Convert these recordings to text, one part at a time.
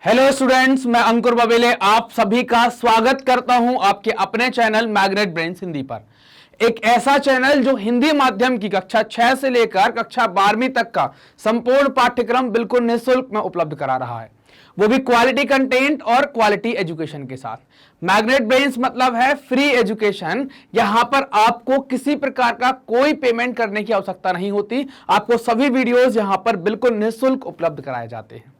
Hello students, मैं अंकुर बबेले आप सभी का स्वागत करता हूं आपके अपने चैनल मैग्नेट ब्रेन्स हिंदी पर। एक ऐसा चैनल जो हिंदी माध्यम की कक्षा 6 से लेकर कक्षा 12वीं तक का संपूर्ण पाठ्यक्रम बिल्कुल निःशुल्क में उपलब्ध करा रहा है, वो भी क्वालिटी कंटेंट और क्वालिटी एजुकेशन के साथ। मैग्नेट ब्रेन्स मतलब है फ्री एजुकेशन। यहां पर आपको किसी प्रकार का कोई पेमेंट करने की आवश्यकता नहीं होती, आपको सभी वीडियोस यहां पर बिल्कुल निःशुल्क उपलब्ध कराए जाते हैं।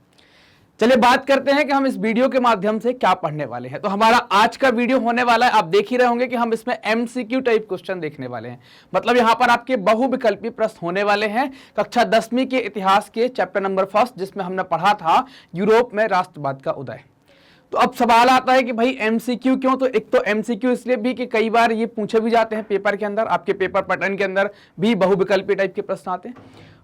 चलिए बात करते हैं कि हम इस वीडियो के माध्यम से क्या पढ़ने वाले हैं। तो हमारा आज का वीडियो होने वाला है, आप देख ही रहे होंगे कि हम इसमें एमसीक्यू टाइप क्वेश्चन देखने वाले हैं। मतलब यहां पर आपके बहुविकल्पी प्रश्न होने वाले हैं कक्षा 10वीं के इतिहास के चैप्टर नंबर 1 जिसमें हमने पढ़ा था यूरोप में राष्ट्रवाद का उदय। तो अब सवाल आता है कि भाई एमसीक्यू क्यों? तो एक तो एमसीक्यू इसलिए भी कि कई बार ये पूछे भी जाते हैं पेपर के अंदर, आपके पेपर पैटर्न के अंदर भी बहुविकल्पी टाइप के प्रश्न आते हैं।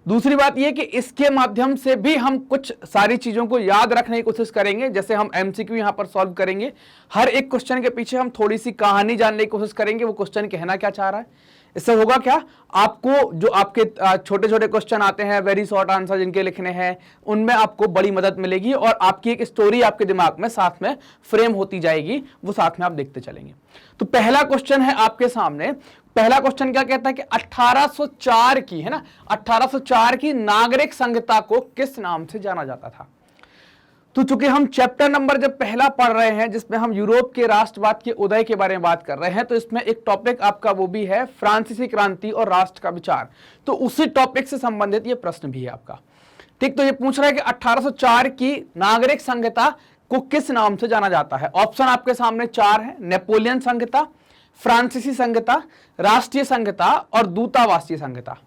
दूसरी बात यह कि इसके माध्यम से भी हम कुछ सारी चीजों को याद रखने की कोशिश करेंगे। जैसे हम एमसीक्यू यहां पर सॉल्व करेंगे, हर एक क्वेश्चन के पीछे हम थोड़ी सी कहानी जानने की कोशिश करेंगे, वो क्वेश्चन कहना क्या चाह रहा है। इससे होगा क्या, आपको जो आपके छोटे छोटे क्वेश्चन आते हैं वेरी शॉर्ट आंसर जिनके लिखने हैं, उनमें आपको बड़ी मदद मिलेगी और आपकी एक स्टोरी आपके दिमाग में साथ में फ्रेम होती जाएगी, वो साथ में आप देखते चलेंगे। तो पहला क्वेश्चन है आपके सामने। पहला क्वेश्चन क्या कहता है कि 1804 की है ना, 1804 की नागरिक संहिता को किस नाम से जाना जाता था? तो चूंकि हम चैप्टर नंबर जब पहला पढ़ रहे हैं जिसमें हम यूरोप के राष्ट्रवाद के उदय के बारे में बात कर रहे हैं, तो इसमें एक टॉपिक आपका वो भी है फ्रांसीसी क्रांति और राष्ट्र का विचार। तो उसी टॉपिक से संबंधित ये प्रश्न भी है आपका। ठीक, तो ये पूछ रहा है कि 1804 की नागरिक संहिता को किस नाम से जाना जाता है। ऑप्शन आपके सामने 4 है, नेपोलियन संहिता, फ्रांसीसी संहिता, राष्ट्रीय संहिता और दूतावासीय संहिता।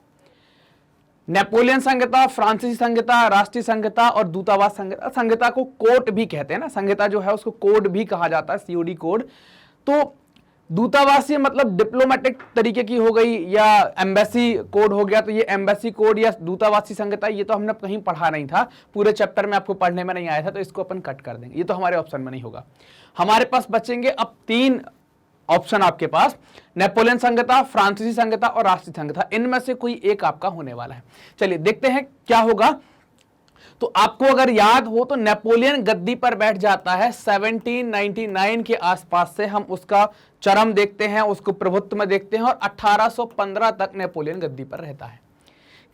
नेपोलियन संहिता, फ्रांसीसी संहिता, राष्ट्रीय संहिता और दूतावास संहिता। संहिता को कोड भी कहते हैं ना, संहिता जो है उसको कोड भी कहा जाता है, सीओडी कोड। तो दूतावासीय मतलब डिप्लोमेटिक तरीके की हो गई या एम्बेसी कोड हो गया। तो ये एम्बेसी कोड या दूतावासी संहिता ये तो हमने कहीं पढ़ा नहीं था, पूरे चैप्टर में आपको पढ़ने में नहीं आया था, तो इसको अपन कट कर देंगे, ये तो हमारे ऑप्शन में नहीं होगा। हमारे पास बचेंगे अब 3 ऑप्शन आपके पास, नेपोलियन संहिता, फ्रांसीसी संहिता और राष्ट्रीय संहिता। इनमें से कोई एक आपका होने वाला है। चलिए देखते हैं क्या होगा। तो आपको अगर याद हो तो नेपोलियन गद्दी पर बैठ जाता है 1799 के आसपास से, हम उसका चरम देखते हैं, उसको प्रभुत्व में देखते हैं और 1815 तक नेपोलियन गद्दी पर रहता है।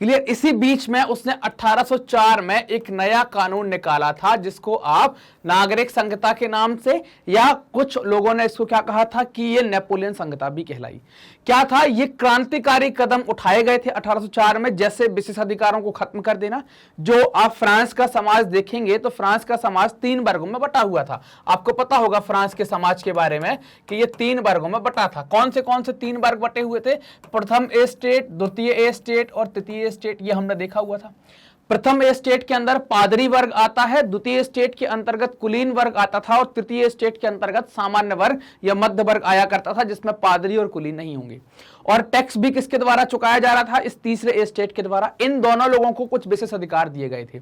क्लियर। इसी बीच में उसने 1804 में एक नया कानून निकाला था जिसको आप नागरिक संहिता के नाम से, या कुछ लोगों ने इसको क्या कहा था कि ये नेपोलियन संहिता भी कहलाई। क्या था, ये क्रांतिकारी कदम उठाए गए थे 1804 में, जैसे विशेषाधिकारों को खत्म कर देना। जो आप फ्रांस का समाज देखेंगे तो फ्रांस का समाज 3 वर्गों में बटा हुआ था। आपको पता होगा फ्रांस के समाज के बारे में कि ये 3 वर्गों में बटा था। कौन से 3 वर्ग बटे हुए थे? प्रथम एस्टेट, द्वितीय एस्टेट और तृतीय स्टेट, ये हमने देखा हुआ था। प्रथम स्टेट के अंदर पादरी वर्ग आता है, द्वितीय स्टेट के अंतर्गत कुलीन वर्ग आता था और तृतीय स्टेट के अंतर्गत सामान्य वर्ग या मध्य वर्ग आया करता था, जिसमें पादरी और कुलीन नहीं होंगे। और टैक्स भी किसके द्वारा चुकाया जा रहा था? इस तीसरे स्टेट के द्वारा। इन दोनों लोगों को कुछ विशेष अधिकार दिए गए थे।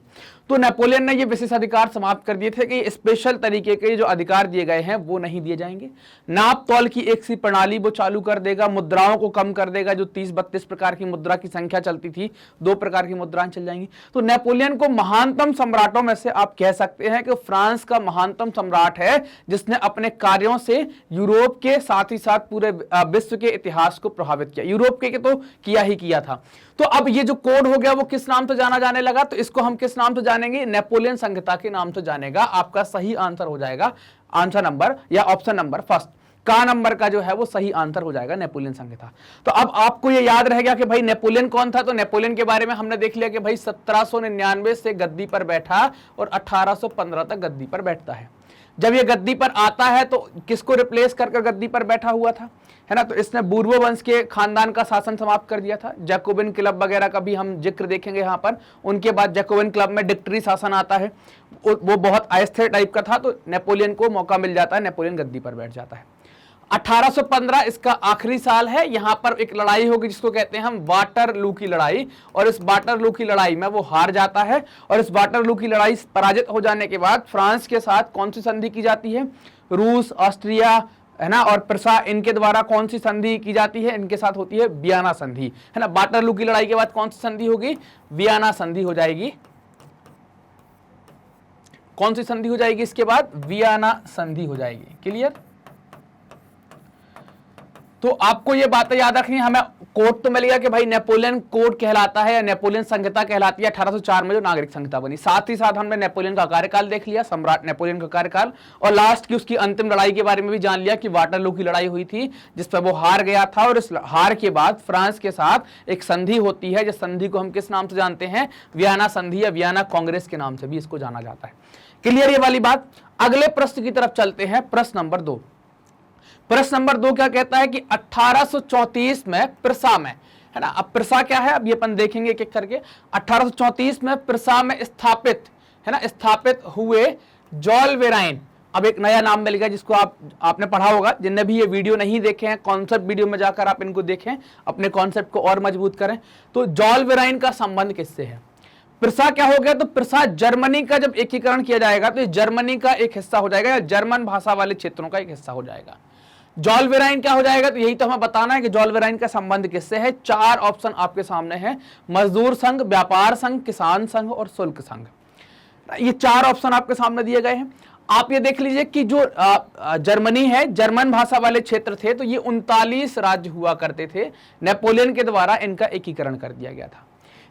तो नेपोलियन ने ये विशेष अधिकार समाप्त कर दिए थे कि स्पेशल तरीके के जो अधिकार दिए गए हैं वो नहीं दिए जाएंगे। नाप तौल की एक सी प्रणाली वो चालू कर देगा, मुद्राओं को कम कर देगा। जो 30-32 प्रकार की मुद्रा की संख्या चलती थी, 2 प्रकार की मुद्राएं चल जाएंगी। तो नेपोलियन को महानतम सम्राटों में से आप कह सकते हैं कि फ्रांस का महानतम सम्राट है, जिसने अपने कार्यों से यूरोप के साथ ही साथ पूरे विश्व के इतिहास को प्रभावित किया। यूरोप के तो किया ही किया था। तो अब ये जो कोड हो गया वो किस नाम से जाना जाने लगा? तो इसको हम किस नाम से जानेंगे? नेपोलियन संहिता के नाम से जानेगा। आपका सही आंसर हो जाएगा आंसर नंबर या ऑप्शन नंबर फर्स्ट का नंबर का जो है वो सही आंसर हो जाएगा नेपोलियन संहिता। तो अब आपको ये याद रहेगा कि भाई नेपोलियन कौन था। तो नेपोलियन के बारे में हमने देख लिया कि भाई 1799 से गद्दी पर बैठा और 1815 तक गद्दी पर बैठता है। जब ये गद्दी पर आता है तो किसको रिप्लेस कर गद्दी पर बैठा हुआ था, है ना? तो इसने बूर्बो वंश के खानदान का शासन समाप्त कर दिया था। जैकोबिन क्लब वगैरह का भी हम जिक्र देखेंगे यहाँ पर। उनके बाद जैकोबिन क्लब में डिक्टेटरी शासन आता है, वो बहुत अस्थिर टाइप का था। तो नेपोलियन को मौका मिल जाता है, नेपोलियन गद्दी पर बैठ जाता है। 1815 इसका आखिरी साल है। यहां पर एक लड़ाई होगी जिसको कहते हैं हम वाटरलू की लड़ाई, और इस वाटरलू की लड़ाई में वो हार जाता है। और इस वाटरलू की लड़ाई पराजित हो जाने के बाद फ्रांस के साथ कौन सी संधि की जाती है? रूस, ऑस्ट्रिया, है ना, और प्रसा, इनके द्वारा कौन सी संधि की जाती है? इनके साथ होती है वियना संधि, है ना। वाटरलू की लड़ाई के बाद कौन सी संधि होगी? वियना संधि हो जाएगी। कौन सी संधि हो जाएगी इसके बाद? वियना संधि हो जाएगी। क्लियर? तो आपको ये बातें याद रखनी है। हमें कोड तो मिल गया कि भाई नेपोलियन कोड कहलाता है या नेपोलियन संहिता कहलाती है 1804 में जो नागरिक संहिता बनी। साथ ही साथ हमने नेपोलियन का कार्यकाल देख लिया, सम्राट नेपोलियन का कार्यकाल, और लास्ट की उसकी अंतिम लड़ाई के बारे में भी जान लिया कि वाटरलू की लड़ाई हुई थी जिस पर वो हार गया था, और इस हार के बाद फ्रांस के साथ एक संधि होती है, जिस संधि को हम किस नाम से जानते हैं? वियना संधि या वियना कांग्रेस के नाम से भी इसको जाना जाता है। क्लियर ये वाली बात? अगले प्रश्न की तरफ चलते हैं, प्रश्न नंबर 2। प्रश्न नंबर 2 क्या कहता है कि 1834 में पिरसा में, है ना, अब पिरसा क्या है अब ये अपन देखेंगे एक एक करके। 1834 में पिरसा में स्थापित, है ना, स्थापित हुए जॉल वेराइन। अब एक नया नाम मिल गया जिसको आपने पढ़ा होगा, जिनने भी ये वीडियो नहीं देखे हैं कॉन्सेप्ट वीडियो में जाकर आप इनको देखें, अपने कॉन्सेप्ट को और मजबूत करें। तो जॉल वेराइन का संबंध किससे है? पिरसा क्या हो गया? तो पिरसा जर्मनी का जब एकीकरण किया जाएगा तो ये जर्मनी का एक हिस्सा हो जाएगा या जर्मन भाषा वाले क्षेत्रों का एक हिस्सा हो जाएगा। जॉल वेराइन क्या हो जाएगा? तो यही तो हमें बताना है कि जॉल वेराइन का संबंध किससे है। 4 ऑप्शन आपके सामने हैं, मजदूर संघ, व्यापार संघ, किसान संघ और शुल्क संघ। ये 4 ऑप्शन आपके सामने दिए गए हैं। आप ये देख लीजिए कि जो जर्मनी है, जर्मन भाषा वाले क्षेत्र थे, तो ये 39 राज्य हुआ करते थे। नेपोलियन के द्वारा इनका एकीकरण कर दिया गया था।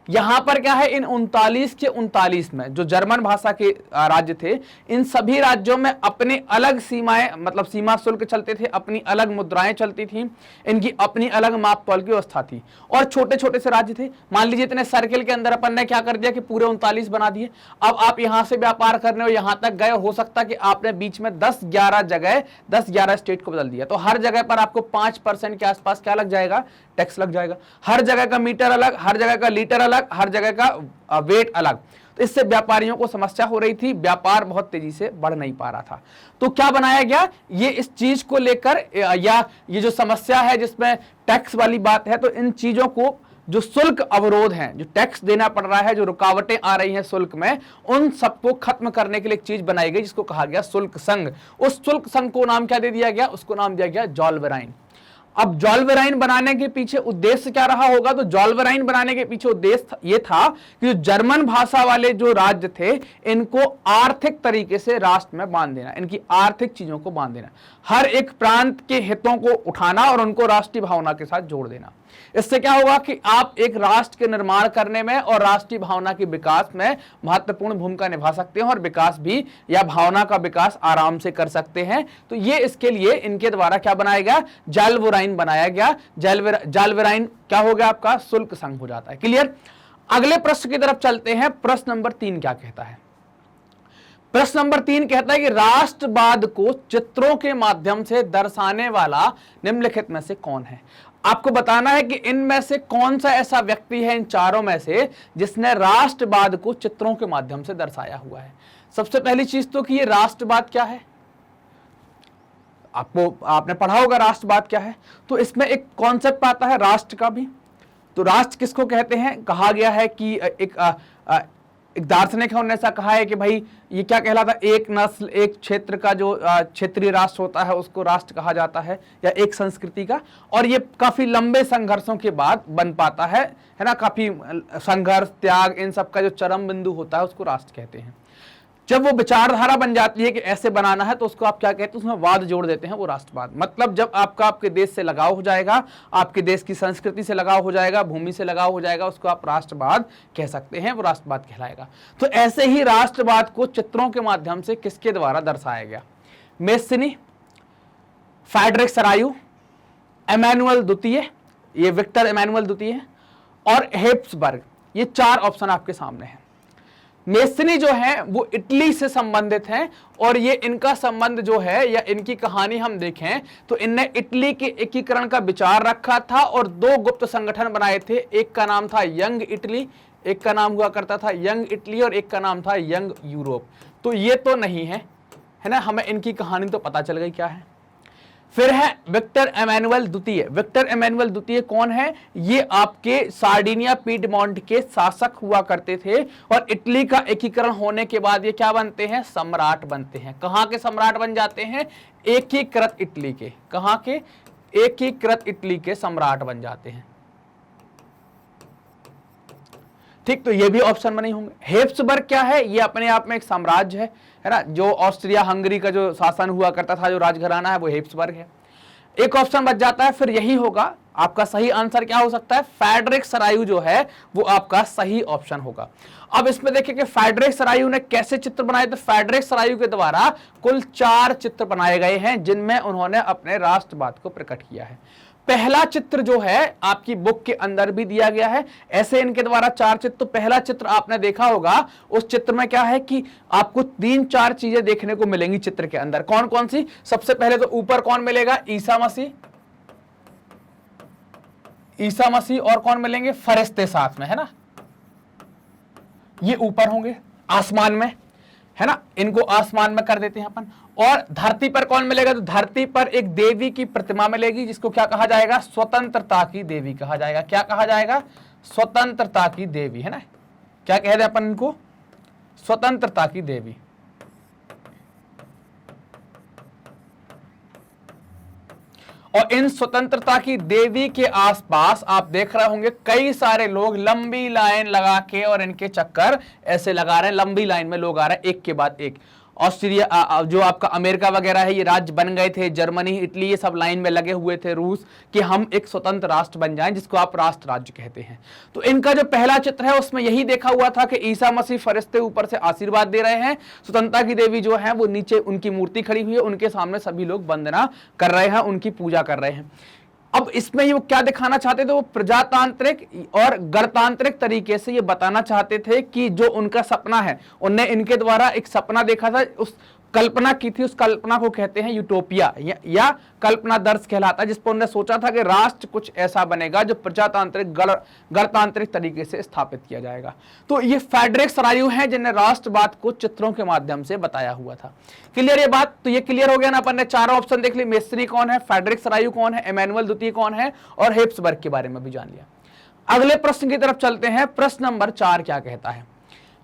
यहां पर क्या है, इन 39 के 39 में जो जर्मन भाषा के राज्य थे, इन सभी राज्यों में अपने अलग सीमाएं, मतलब सीमा शुल्क चलते थे, अपनी अलग मुद्राएं चलती थी, इनकी अपनी अलग माप तौल की व्यवस्था थी, और छोटे छोटे से राज्य थे। मान लीजिए इतने सर्किल के अंदर अपन ने क्या कर दिया कि पूरे 39 बना दिए। अब आप यहां से व्यापार करने और यहां तक गए, हो सकता कि आपने बीच में 10-11 जगह 10-11 स्टेट को बदल दिया, तो हर जगह पर आपको 5% के आसपास क्या लग जाएगा? टैक्स लग जाएगा। हर जगह का मीटर अलग, हर जगह का लीटर अलग, हर जगह का वेट अलग। तो इससे व्यापारियों को समस्या हो रही थी, व्यापार बहुत तेजी से बढ़ नहीं पा रहा था। तो क्या बनाया गया? ये इस चीज को लेकर, या ये जो समस्या है जिसमें टैक्स वाली बात है, तो इन चीजों को, जो शुल्क अवरोध हैं, जो टैक्स देना पड़ रहा है, जो रुकावटें आ रही हैं शुल्क में, उन सबको खत्म करने के लिए एक चीज बनाई गई जिसको कहा गया शुल्क संघ। उस शुल्क संघ को नाम क्या दे दिया गया? उसको नाम दिया गया जॉल वेराइन। अब जॉल वेराइन बनाने के पीछे उद्देश्य क्या रहा होगा? तो जॉल वेराइन बनाने के पीछे उद्देश्य ये था कि जो जर्मन भाषा वाले जो राज्य थे, इनको आर्थिक तरीके से राष्ट्र में बांध देना, इनकी आर्थिक चीजों को बांध देना, हर एक प्रांत के हितों को उठाना और उनको राष्ट्रीय भावना के साथ जोड़ देना। इससे क्या होगा कि आप एक राष्ट्र के निर्माण करने में और राष्ट्रीय भावना के विकास में महत्वपूर्ण भूमिका निभा सकते हैं, और विकास भी या भावना का विकास आराम से कर सकते हैं। तो ये इसके लिए इनके द्वारा क्या बनाया गया? जॉल वेराइन बनाया गया। जॉल वेराइन क्या हो गया? आपका शुल्क संघ हो जाता है। क्लियर? अगले प्रश्न की तरफ चलते हैं। प्रश्न नंबर 3 क्या कहता है? प्रश्न नंबर 3 कहता है कि राष्ट्रवाद को चित्रों के माध्यम से दर्शाने वाला निम्नलिखित में से कौन है? आपको बताना है कि इनमें से कौन सा ऐसा व्यक्ति है इन चारों में से जिसने राष्ट्रवाद को चित्रों के माध्यम से दर्शाया हुआ है। सबसे पहली चीज तो कि ये राष्ट्रवाद क्या है, आपने पढ़ा होगा राष्ट्रवाद क्या है। तो इसमें एक कॉन्सेप्ट आता है राष्ट्र का भी। तो राष्ट्र किसको कहते हैं? कहा गया है कि एक दार्शनिक है, उन्होंने ऐसा कहा है कि भाई ये क्या कहलाता है? एक नस्ल, एक क्षेत्र का जो क्षेत्रीय राष्ट्र होता है उसको राष्ट्र कहा जाता है, या एक संस्कृति का। और ये काफी लंबे संघर्षों के बाद बन पाता है ना, काफी संघर्ष, त्याग, इन सब का जो चरम बिंदु होता है उसको राष्ट्र कहते हैं। जब वो विचारधारा बन जाती है कि ऐसे बनाना है, तो उसको आप क्या कहते हैं? उसमें वाद जोड़ देते हैं, वो राष्ट्रवाद। मतलब जब आपका आपके देश से लगाव हो जाएगा, आपके देश की संस्कृति से लगाव हो जाएगा, भूमि से लगाव हो जाएगा, उसको आप राष्ट्रवाद कह सकते हैं, वो राष्ट्रवाद कहलाएगा। तो ऐसे ही राष्ट्रवाद को चित्रों के माध्यम से किसके द्वारा दर्शाया गया? मेस्सिनी, फ्रेडरिक सरायू, इमैनुअल द्वितीय, ये विक्टर इमैनुअल द्वितीय, और हेब्सबर्ग। ये 4 ऑप्शन आपके सामने हैं। मेस्सिनी जो है वो इटली से संबंधित हैं, और ये इनका संबंध जो है या इनकी कहानी हम देखें तो इनने इटली के एकीकरण का विचार रखा था और 2 गुप्त संगठन बनाए थे। एक का नाम था यंग इटली, एक का नाम हुआ करता था यंग इटली, और एक का नाम था यंग यूरोप। तो ये तो नहीं है ना, हमें इनकी कहानी तो पता चल गई क्या है। फिर है विक्टर इमैनुअल द्वितीय। विक्टर इमैनुअल द्वितीय कौन है? ये आपके सार्डिनिया पीडमोंट के शासक हुआ करते थे, और इटली का एकीकरण होने के बाद ये क्या बनते हैं? सम्राट बनते हैं। कहाँ के सम्राट बन जाते हैं? एकीकृत इटली के। कहाँ के? एकीकृत इटली के सम्राट बन जाते हैं। ठीक, तो ये भी ऑप्शन में नहीं होंगे। हेप्सबर्ग क्या है? ये अपने आप में एक साम्राज्य है ना, जो ऑस्ट्रिया हंगरी का जो शासन हुआ करता था, जो राजघराना है, वो हेप्सबर्ग है। एक ऑप्शन बच जाता है, फिर यही होगा आपका सही आंसर। क्या हो सकता है? फ्रेडरिक सरायु जो है वो आपका सही ऑप्शन होगा। अब इसमें देखिए कि फ्रेडरिक सरायु ने कैसे चित्र बनाए। तो फ्रेडरिक सरायु के द्वारा कुल 4 चित्र बनाए गए हैं, जिनमें उन्होंने अपने राष्ट्रवाद को प्रकट किया है। पहला चित्र जो है आपकी बुक के अंदर भी दिया गया है, ऐसे इनके द्वारा 4 चित्र। तो पहला चित्र आपने देखा होगा, उस चित्र में क्या है कि आपको 3-4 चीजें देखने को मिलेंगी चित्र के अंदर। कौन कौन सी? सबसे पहले तो ऊपर कौन मिलेगा? ईसा मसीह, ईसा मसीह, और कौन मिलेंगे? फरिश्ते साथ में, है ना, ये ऊपर होंगे आसमान में, है ना, इनको आसमान में कर देते हैं अपन। और धरती पर कौन मिलेगा? तो धरती पर एक देवी की प्रतिमा मिलेगी, जिसको क्या कहा जाएगा? स्वतंत्रता की देवी कहा जाएगा। क्या कहा जाएगा? स्वतंत्रता की देवी, है ना, क्या कह रहे अपन इनको? स्वतंत्रता की देवी। और इन स्वतंत्रता की देवी के आसपास आप देख रहे होंगे कई सारे लोग लंबी लाइन लगा के, और इनके चक्कर ऐसे लगा रहे हैं, लंबी लाइन में लोग आ रहे हैं एक के बाद एक। ऑस्ट्रिया जो आपका अमेरिका वगैरह है, ये राज्य बन गए थे, जर्मनी, इटली, ये सब लाइन में लगे हुए थे, रूस, कि हम एक स्वतंत्र राष्ट्र बन जाएं, जिसको आप राष्ट्र राज्य कहते हैं। तो इनका जो पहला चित्र है उसमें यही देखा हुआ था कि ईसा मसीह फरिश्ते ऊपर से आशीर्वाद दे रहे हैं, स्वतंत्रता की देवी जो है वो नीचे उनकी मूर्ति खड़ी हुई है, उनके सामने सभी लोग वंदना कर रहे हैं, उनकी पूजा कर रहे हैं। अब इसमें ये वो क्या दिखाना चाहते थे? वो प्रजातांत्रिक और गणतांत्रिक तरीके से ये बताना चाहते थे कि जो उनका सपना है, उनने इनके द्वारा एक सपना देखा था, उस कल्पना की थी, उस कल्पना को कहते हैं यूटोपिया या कल्पना दर्श कहलाता है, जिस पर उन्होंने सोचा था कि राष्ट्र कुछ ऐसा बनेगा जो प्रजातांत्रिक गणतांत्रिक तरीके से स्थापित किया जाएगा। तो ये फ्रेडरिक सरायु हैं जिन्हें राष्ट्रवाद को चित्रों के माध्यम से बताया हुआ था। क्लियर ये बात? तो ये क्लियर हो गया ना, अपन ने चारों ऑप्शन देख लिए। मेस्त्री कौन है, फ्रेडरिक सरायु कौन है, इमैनुअल द्वितीय कौन है, और हेप्सबर्ग के बारे में भी जान लिया। अगले प्रश्न की तरफ चलते हैं। प्रश्न नंबर 4 क्या कहता है?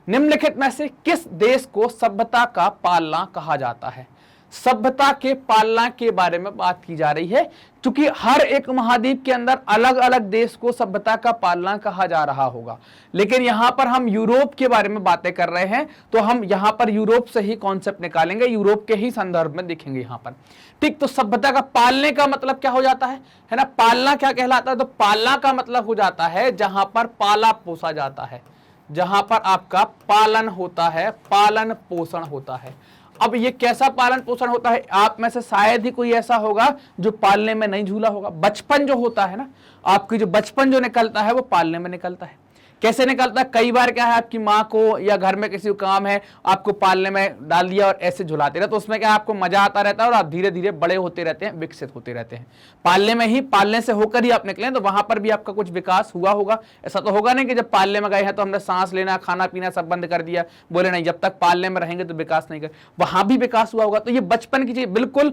निम्नलिखित में से किस देश को सभ्यता का पालना कहा जाता है? सभ्यता के पालना के बारे में बात की जा रही है, क्योंकि हर एक महाद्वीप के अंदर अलग अलग देश को सभ्यता का पालना कहा जा रहा होगा, लेकिन यहां पर हम यूरोप के बारे में बातें कर रहे हैं, तो हम यहां पर यूरोप से ही कॉन्सेप्ट निकालेंगे, यूरोप के ही संदर्भ में देखेंगे यहां पर। ठीक, तो सभ्यता का पालने का मतलब क्या हो जाता है ना? पालना क्या कहलाता है? तो पालना का मतलब हो जाता है जहां पर पाला पोसा जाता है, जहां पर आपका पालन होता है, पालन पोषण होता है। अब ये कैसा पालन पोषण होता है? आप में से शायद ही कोई ऐसा होगा जो पालने में नहीं झूला होगा। बचपन जो होता है ना, आपकी जो बचपन जो निकलता है वो पालने में निकलता है। कैसे निकलता है? कई बार क्या है, आपकी माँ को या घर में किसी को काम है, आपको पालने में डाल दिया और ऐसे झुलाते रहे, तो उसमें क्या है, आपको मजा आता रहता है और आप धीरे धीरे बड़े होते रहते हैं, विकसित होते रहते हैं। पालने में ही, पालने से होकर ही आप निकले, तो वहां पर भी आपका कुछ विकास हुआ होगा। ऐसा तो होगा नहीं कि जब पालने में गए हैं तो हमने सांस लेना, खाना पीना सब बंद कर दिया, बोले नहीं जब तक पालने में रहेंगे तो विकास नहीं कर, वहां भी विकास हुआ होगा। तो ये बचपन की चीज बिल्कुल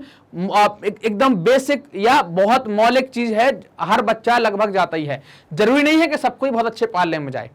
एकदम बेसिक या बहुत मौलिक चीज है, हर बच्चा लगभग जाता ही है। जरूरी नहीं है कि सबको ही बहुत अच्छे पालने में जाए।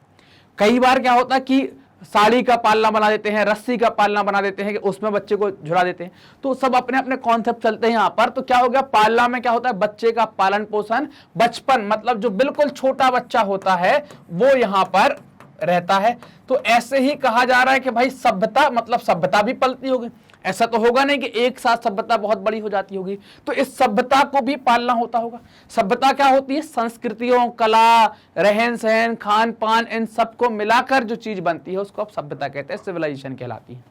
कई बार क्या होता है कि साड़ी का पालना बना देते हैं, रस्सी का पालना बना देते हैं कि उसमें बच्चे को झुला देते हैं, तो सब अपने अपने कॉन्सेप्ट चलते हैं यहाँ पर। तो क्या हो गया, पालना में क्या होता है, बच्चे का पालन पोषण, बचपन मतलब जो बिल्कुल छोटा बच्चा होता है वो यहाँ पर रहता है। तो ऐसे ही कहा जा रहा है कि भाई सभ्यता मतलब सभ्यता भी पलती होगी। ऐसा तो होगा नहीं कि एक साथ सभ्यता बहुत बड़ी हो जाती होगी, तो इस सभ्यता को भी पालना होता होगा। सभ्यता क्या होती है? संस्कृतियों, कला, रहन सहन, खान पान, इन सबको मिलाकर जो चीज बनती है उसको आप सभ्यता कहते हैं, सिविलाइजेशन कहलाती है।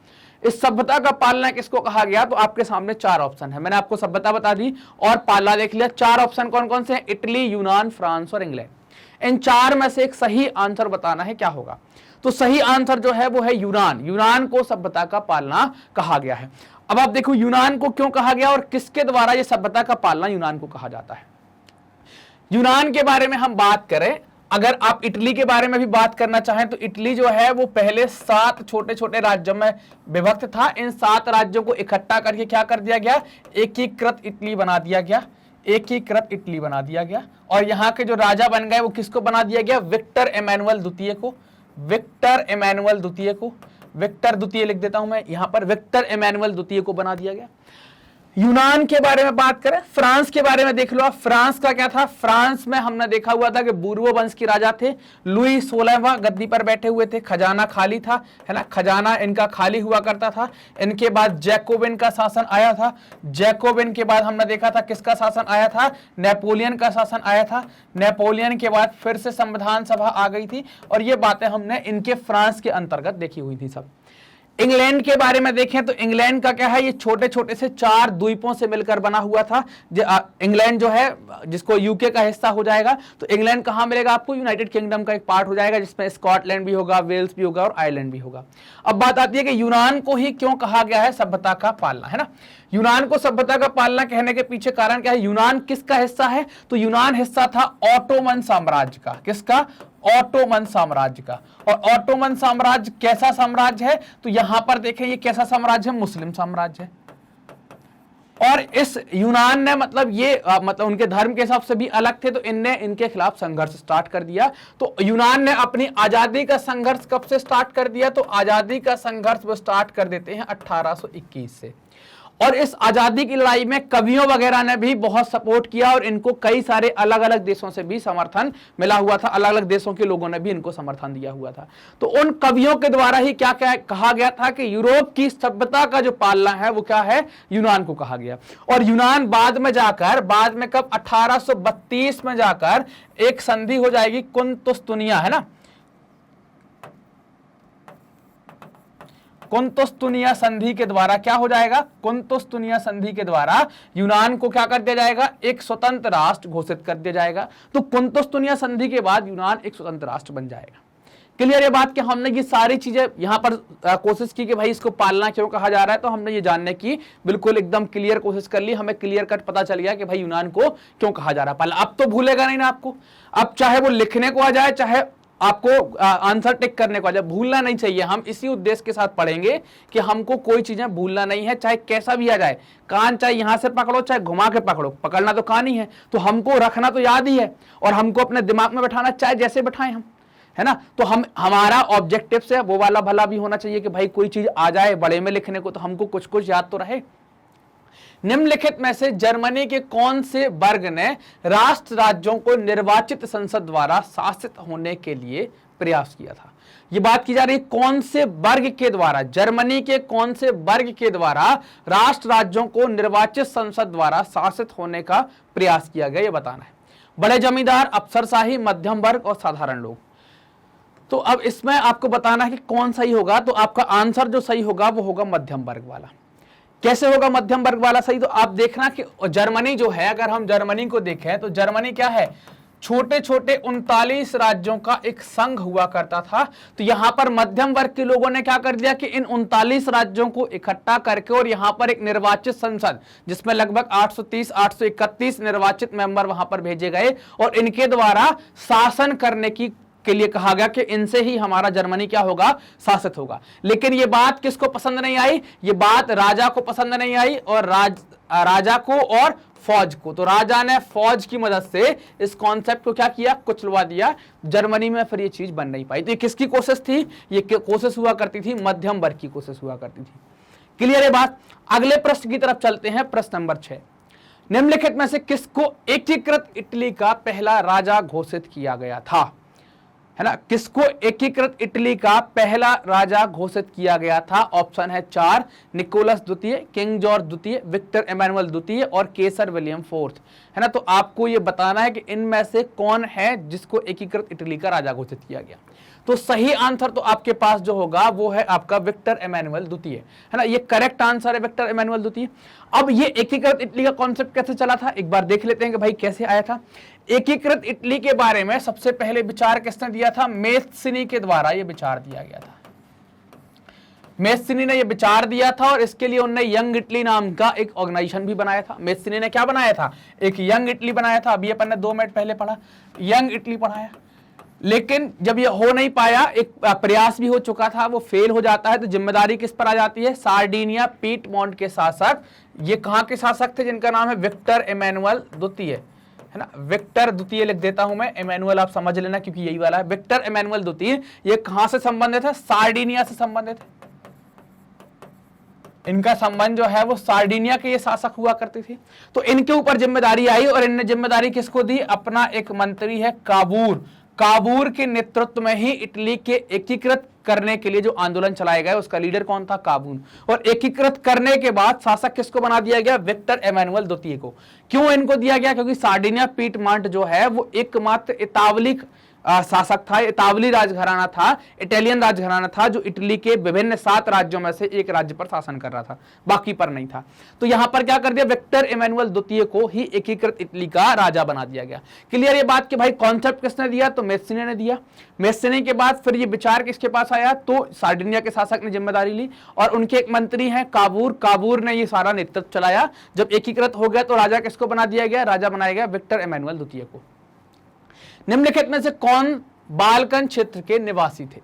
इस सभ्यता का पालना किसको कहा गया? तो आपके सामने 4 ऑप्शन है। मैंने आपको सभ्यता बता दी और पालना देख लिया। 4 ऑप्शन कौन कौन से हैं? इटली, यूनान, फ्रांस और इंग्लैंड। इन 4 में से एक सही आंसर बताना है, क्या होगा? तो सही आंसर जो है वो है यूनान। यूनान को सभ्यता का पालना कहा गया है। अब आप देखो यूनान को क्यों कहा गया और किसके द्वारा ये सभ्यता का पालना यूनान को कहा जाता है। यूनान के बारे में हम बात करें, अगर आप इटली के बारे में भी बात करना चाहें तो इटली जो है वो पहले 7 छोटे छोटे राज्यों में विभक्त था। इन 7 राज्यों को इकट्ठा करके क्या कर दिया गया? एकीकृत इटली बना दिया गया, एकीकृत इटली बना दिया गया। और यहाँ के जो राजा बन गए वो किसको बना दिया गया? विक्टर इमैनुअल द्वितीय को। विक्टर इमैनुअल द्वितीय को, विक्टर द्वितीय लिख देता हूं मैं यहां पर, विक्टर इमैनुअल द्वितीय को बना दिया गया। यूनान के बारे में बात करें, फ्रांस के बारे में देख लो आप। फ्रांस का क्या था, फ्रांस में हमने देखा हुआ था कि बूर्बो वंश के राजा थे, लुई 16वां गद्दी पर बैठे हुए थे, खजाना खाली था, है ना, खजाना इनका खाली हुआ करता था। इनके बाद जैकोबिन का शासन आया था। जैकोबिन के बाद हमने देखा था किसका शासन आया था, नेपोलियन का शासन आया था। नेपोलियन के बाद फिर से संविधान सभा आ गई थी, और ये बातें हमने इनके फ्रांस के अंतर्गत देखी हुई थी सब। इंग्लैंड के बारे में देखें तो इंग्लैंड का क्या है, ये छोटे छोटे से 4 द्वीपों से मिलकर बना हुआ था। इंग्लैंड जो है जिसको यूके का हिस्सा हो जाएगा, तो इंग्लैंड कहां मिलेगा आपको, यूनाइटेड किंगडम का एक पार्ट हो जाएगा, जिसमें स्कॉटलैंड भी होगा, वेल्स भी होगा और आयरलैंड भी होगा। अब बात आती है कि यूनान को ही क्यों कहा गया है सभ्यता का पालना, है ना। यूनान को सभ्यता का पालना कहने के पीछे कारण क्या है, यूनान किसका हिस्सा है, तो यूनान हिस्सा था ऑटोमन साम्राज्य का। किसका, ऑटोमन साम्राज्य का। और ऑटोमन साम्राज्य कैसा साम्राज्य है, तो यहां पर देखें ये कैसा साम्राज्य है, मुस्लिम साम्राज्य है। और इस यूनान ने मतलब ये मतलब उनके धर्म के हिसाब से भी अलग थे, तो इनने इनके खिलाफ संघर्ष स्टार्ट कर दिया। तो यूनान ने अपनी आजादी का संघर्ष कब से स्टार्ट कर दिया, तो आजादी का संघर्ष वो स्टार्ट कर देते हैं 1821 से। और इस आजादी की लड़ाई में कवियों वगैरह ने भी बहुत सपोर्ट किया, और इनको कई सारे अलग अलग देशों से भी समर्थन मिला हुआ था, अलग अलग देशों के लोगों ने भी इनको समर्थन दिया हुआ था। तो उन कवियों के द्वारा ही क्या क्या कहा गया था कि यूरोप की सभ्यता का जो पालना है वो क्या है, यूनान को कहा गया। और यूनान बाद में कब 1832 में जाकर एक संधि हो जाएगी कुंतुस्तुनिया, है ना, कुंतुस्तुनिया संधि के द्वारा क्या हो जाएगा, कुंतुस्तुनिया संधि के द्वारा यूनान को क्या कर दिया जाएगा, एक स्वतंत्र राष्ट्र घोषित कर दिया जाएगा। तो कुंतुस्तुनिया संधि के बाद यूनान एक स्वतंत्र राष्ट्र बन जाएगा। क्लियर ये बात कि हमने ये सारी चीजें यहां पर कोशिश की कि भाई इसको पालना क्यों कहा जा रहा है, तो हमने ये जानने की बिल्कुल एकदम क्लियर कोशिश कर ली, हमें क्लियर कट पता चल गया कि भाई यूनान को क्यों कहा जा रहा है पालना। अब तो भूलेगा नहीं ना आपको, अब चाहे वो लिखने को आ जाए, चाहे आपको आंसर टिक करने को आ जाए, भूलना नहीं चाहिए। हम इसी उद्देश्य के साथ पढ़ेंगे कि हमको कोई चीजें भूलना नहीं है, चाहे कैसा भी आ जाए। कान चाहे यहां से पकड़ो चाहे घुमा के पकड़ो, पकड़ना तो कान ही है, तो हमको रखना तो याद ही है, और हमको अपने दिमाग में बैठाना चाहे जैसे बैठाएं हम, है ना। तो हमारा ऑब्जेक्टिव से वो वाला भला भी होना चाहिए कि भाई कोई चीज आ जाए बड़े में लिखने को, तो हमको कुछ कुछ याद तो रहे। निम्नलिखित में से जर्मनी के कौन से वर्ग ने राष्ट्र राज्यों को निर्वाचित संसद द्वारा शासित होने के लिए प्रयास किया था। यह बात की जा रही है कौन से वर्ग के द्वारा, जर्मनी के कौन से वर्ग के द्वारा राष्ट्र राज्यों को निर्वाचित संसद द्वारा शासित होने का प्रयास किया गया, यह बताना है। बड़े जमींदार, अफसरशाही, मध्यम वर्ग और साधारण लोग। तो अब इसमें आपको बताना है कि कौन सही होगा, तो आपका आंसर जो सही होगा वो होगा मध्यम वर्ग वाला। कैसे होगा मध्यम वर्ग वाला सही, तो आप देखना कि जर्मनी जो है, अगर हम जर्मनी को देखें तो जर्मनी क्या है, छोटे छोटे 39 राज्यों का एक संघ हुआ करता था। तो यहां पर मध्यम वर्ग के लोगों ने क्या कर दिया कि इन 39 राज्यों को इकट्ठा करके और यहां पर एक निर्वाचित संसद, जिसमें लगभग 830-831 निर्वाचित मेंबर वहां पर भेजे गए, और इनके द्वारा शासन करने के लिए कहा गया कि इनसे ही हमारा जर्मनी क्या होगा, शासित होगा। लेकिन ये बात किसको पसंद नहीं आई, ये बात राजा को पसंद नहीं आई, और राजा को और फौज को। तो राजा ने फौज की मदद से इस कॉन्सेप्ट को क्या किया, कुचलवा दिया। जर्मनी में फिर ये चीज बन नहीं पाई। तो ये किसकी कोशिश थी, ये कोशिश हुआ करती थी मध्यम वर्ग की कोशिश हुआ करती थी। क्लियर है बात। अगले प्रश्न की तरफ चलते हैं, प्रश्न नंबर 6। निम्नलिखित में से किसको एकीकृत इटली का पहला राजा घोषित किया गया था, है ना, किसको एकीकृत इटली का पहला राजा घोषित किया गया था। ऑप्शन है 4, निकोलस द्वितीय, किंग जॉर्ज द्वितीय, विक्टर इमैनुअल द्वितीय और केसर विलियम फोर्थ, है ना। तो आपको ये बताना है कि इनमें से कौन है जिसको एकीकृत इटली का राजा घोषित किया गया। तो सही आंसर तो आपके पास जो होगा वो है आपका विक्टर इमैनुअल द्वितीय, है ना, ये करेक्ट आंसर है, विक्टर इमैनुअल द्वितीय। अब ये एकीकृत इटली का कॉन्सेप्ट कैसे चला था, एक बार देख लेते हैं कि भाई कैसे आया था। एकीकृत इटली के बारे में सबसे पहले विचार किसने दिया था, मेस्सिनी के द्वारा ये विचार दिया गया था। मेस्सिनी ने ये विचार दिया था, और इसके लिए उन्होंने यंग इटली नाम का एक ऑर्गेनाइजेशन भी बनाया था। मेस्सिनी ने क्या बनाया था, एक यंग इटली बनाया था। अभी अपन ने 2 मिनट पहले पढ़ा, यंग इटली पढ़ाया। लेकिन जब ये हो नहीं पाया, एक प्रयास भी हो चुका था, वो फेल हो जाता है, तो जिम्मेदारी किस पर आ जाती है, सार्डिनिया पीटमोंट के शासक। ये कहां के शासक थे, जिनका नाम है विक्टर इमैनुअल द्वितीय, है ना। विक्टर द्वितीय लिख देता हूं मैं, इमैनुअल आप समझ लेना क्योंकि यही वाला है। विक्टर इमैनुअल द्वितीय ये कहां से संबंधित है, सार्डिनिया से संबंधित है। इनका संबंध जो है वो सार्डिनिया के ये शासक हुआ करते थे। तो इनके ऊपर जिम्मेदारी आई और इनने जिम्मेदारी किसको दी? अपना एक मंत्री है काबूर। काबूर के नेतृत्व में ही इटली के एकीकृत करने के लिए जो आंदोलन चलाया गया उसका लीडर कौन था? काबूर। और एकीकृत करने के बाद शासक किसको बना दिया गया? विक्टर एमानुएल द्वितीय को। क्यों इनको दिया गया? क्योंकि सार्डिनिया पीटमांट जो है वो एकमात्र इतावली शासक था, इतावली राजघराना था, इटालियन राजघराना था जो इटली के विभिन्न 7 राज्यों में से एक राज्य पर शासन कर रहा था, बाकी पर नहीं था। तो यहां पर क्या कर दिया? विक्टर एमानुएल द्वितीय को ही एकीकृत इटली का राजा बना दिया गया। क्लियर ये बात कि भाई कॉन्सेप्ट किसने दिया? तो मेस्सीने ने दिया। मेस्सीने के बाद फिर ये विचार किसके पास आया? तो सार्डिनिया के शासक ने जिम्मेदारी ली और उनके एक मंत्री हैं काबूर। काबूर ने ये सारा नेतृत्व चलाया। जब एकीकृत हो गया तो राजा किसको बना दिया गया? राजा बनाया गया विक्टर एमानुएल द्वितीय को। निम्नलिखित में से कौन बाल्कन क्षेत्र के निवासी थे?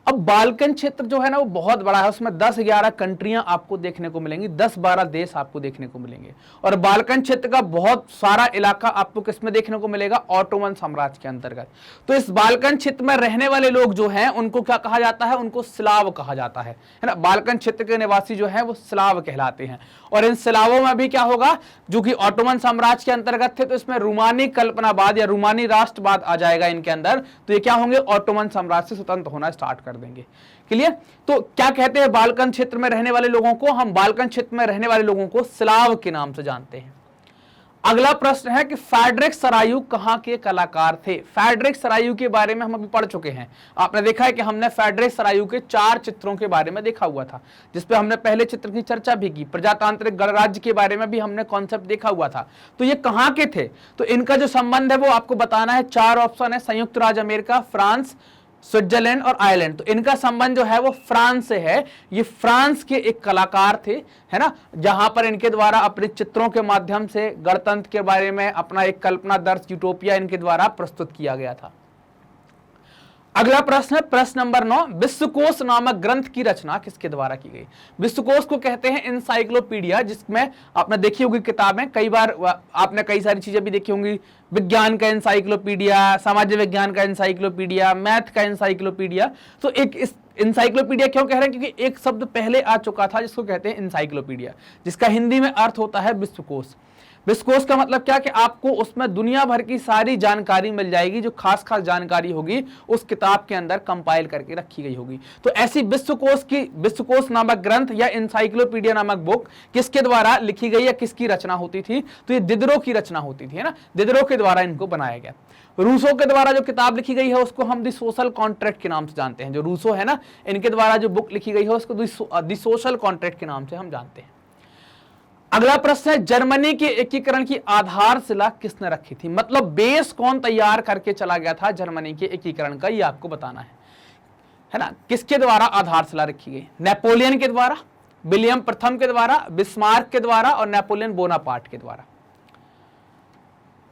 अब बाल्कन क्षेत्र जो है ना वो बहुत बड़ा है, उसमें 10-11 कंट्रियां आपको देखने को मिलेंगी, 10-12 देश आपको देखने को मिलेंगे। और बाल्कन क्षेत्र का बहुत सारा इलाका आपको किसमें देखने को मिलेगा? ऑटोमन साम्राज्य के अंतर्गत। तो इस बाल्कन क्षेत्र में रहने वाले लोग जो हैं उनको क्या कहा जाता है? उनको स्लाव कहा जाता है ना। बाल्कन क्षेत्र के निवासी जो है वो स्लाव कहलाते हैं। और इन स्लावों में भी क्या होगा? जो कि ऑटोमन साम्राज्य के अंतर्गत थे, तो इसमें रूमानी कल्पनावाद या रूमानी राष्ट्रवाद आ जाएगा इनके अंदर। तो ये क्या होंगे? ऑटोमन साम्राज्य से स्वतंत्र होना स्टार्ट कर देंगे। क्लियर? तो क्या कहते हैं बाल्कन क्षेत्र में रहने वाले लोगों को? हम बाल्कन क्षेत्र में रहने वाले लोगों को स्लाव के नाम से जानते हैं। अगला प्रश्न है कि फ्रेडरिक सरायू कहां के कलाकार थे? फ्रेडरिक सरायू के बारे में हम अभी पढ़ चुके हैं। आपने देखा है कि हमने फ्रेडरिक सरायू के 4 चित्रों के बारे में देखा हुआ था, जिसपे हमने पहले चित्र की चर्चा भी की। प्रजातांत्रिक गणराज्य के बारे में भी हमने कॉन्सेप्ट देखा हुआ था। तो ये कहां के थे? तो इनका जो संबंध है वो आपको बताना है। 4 ऑप्शन है, संयुक्त राज्य अमेरिका, फ्रांस, स्विट्जरलैंड और आयरलैंड। तो इनका संबंध जो है वो फ्रांस से है। ये फ्रांस के एक कलाकार थे, है ना, जहां पर इनके द्वारा अपने चित्रों के माध्यम से गणतंत्र के बारे में अपना एक कल्पना दर्श यूटोपिया इनके द्वारा प्रस्तुत किया गया था। अगला प्रश्न है प्रश्न नंबर 9, विश्वकोश नामक ग्रंथ की रचना किसके द्वारा की गई? विश्वकोश को कहते हैं इंसाइक्लोपीडिया, जिसमें आपने देखी होगी किताबें, कई बार आपने कई सारी चीजें भी देखी होंगी। विज्ञान का इंसाइक्लोपीडिया, सामाजिक विज्ञान का इंसाइक्लोपीडिया, मैथ का इंसाइक्लोपीडिया। तो एक इस इंसाइक्लोपीडिया क्यों कह रहे हैं? क्योंकि एक शब्द पहले आ चुका था जिसको कहते हैं इंसाइक्लोपीडिया, जिसका हिंदी में अर्थ होता है विश्वकोश। विश्वकोश का मतलब क्या कि आपको उसमें दुनिया भर की सारी जानकारी मिल जाएगी, जो खास खास जानकारी होगी उस किताब के अंदर कंपाइल करके रखी गई होगी। तो ऐसी विश्वकोश नामक ग्रंथ या इंसाइक्लोपीडिया नामक बुक किसके द्वारा लिखी गई या किसकी रचना होती थी? तो ये दिदरो की रचना होती थी, है ना। दिदरो के द्वारा इनको बनाया गया। रूसो के द्वारा जो किताब लिखी गई है उसको हम दी सोशल कॉन्ट्रैक्ट के नाम से जानते हैं। जो रूसो है ना, इनके द्वारा जो बुक लिखी गई है उसको दी सोशल कॉन्ट्रैक्ट के नाम से हम जानते हैं। अगला प्रश्न है, जर्मनी के एकीकरण की आधारशिला किसने रखी थी? मतलब बेस कौन तैयार करके चला गया था जर्मनी के एकीकरण का, ये आपको बताना है ना। किसके द्वारा आधारशिला रखी गई? नेपोलियन के द्वारा, विलियम प्रथम के द्वारा, बिस्मार्क के द्वारा और नेपोलियन बोनापार्ट के द्वारा।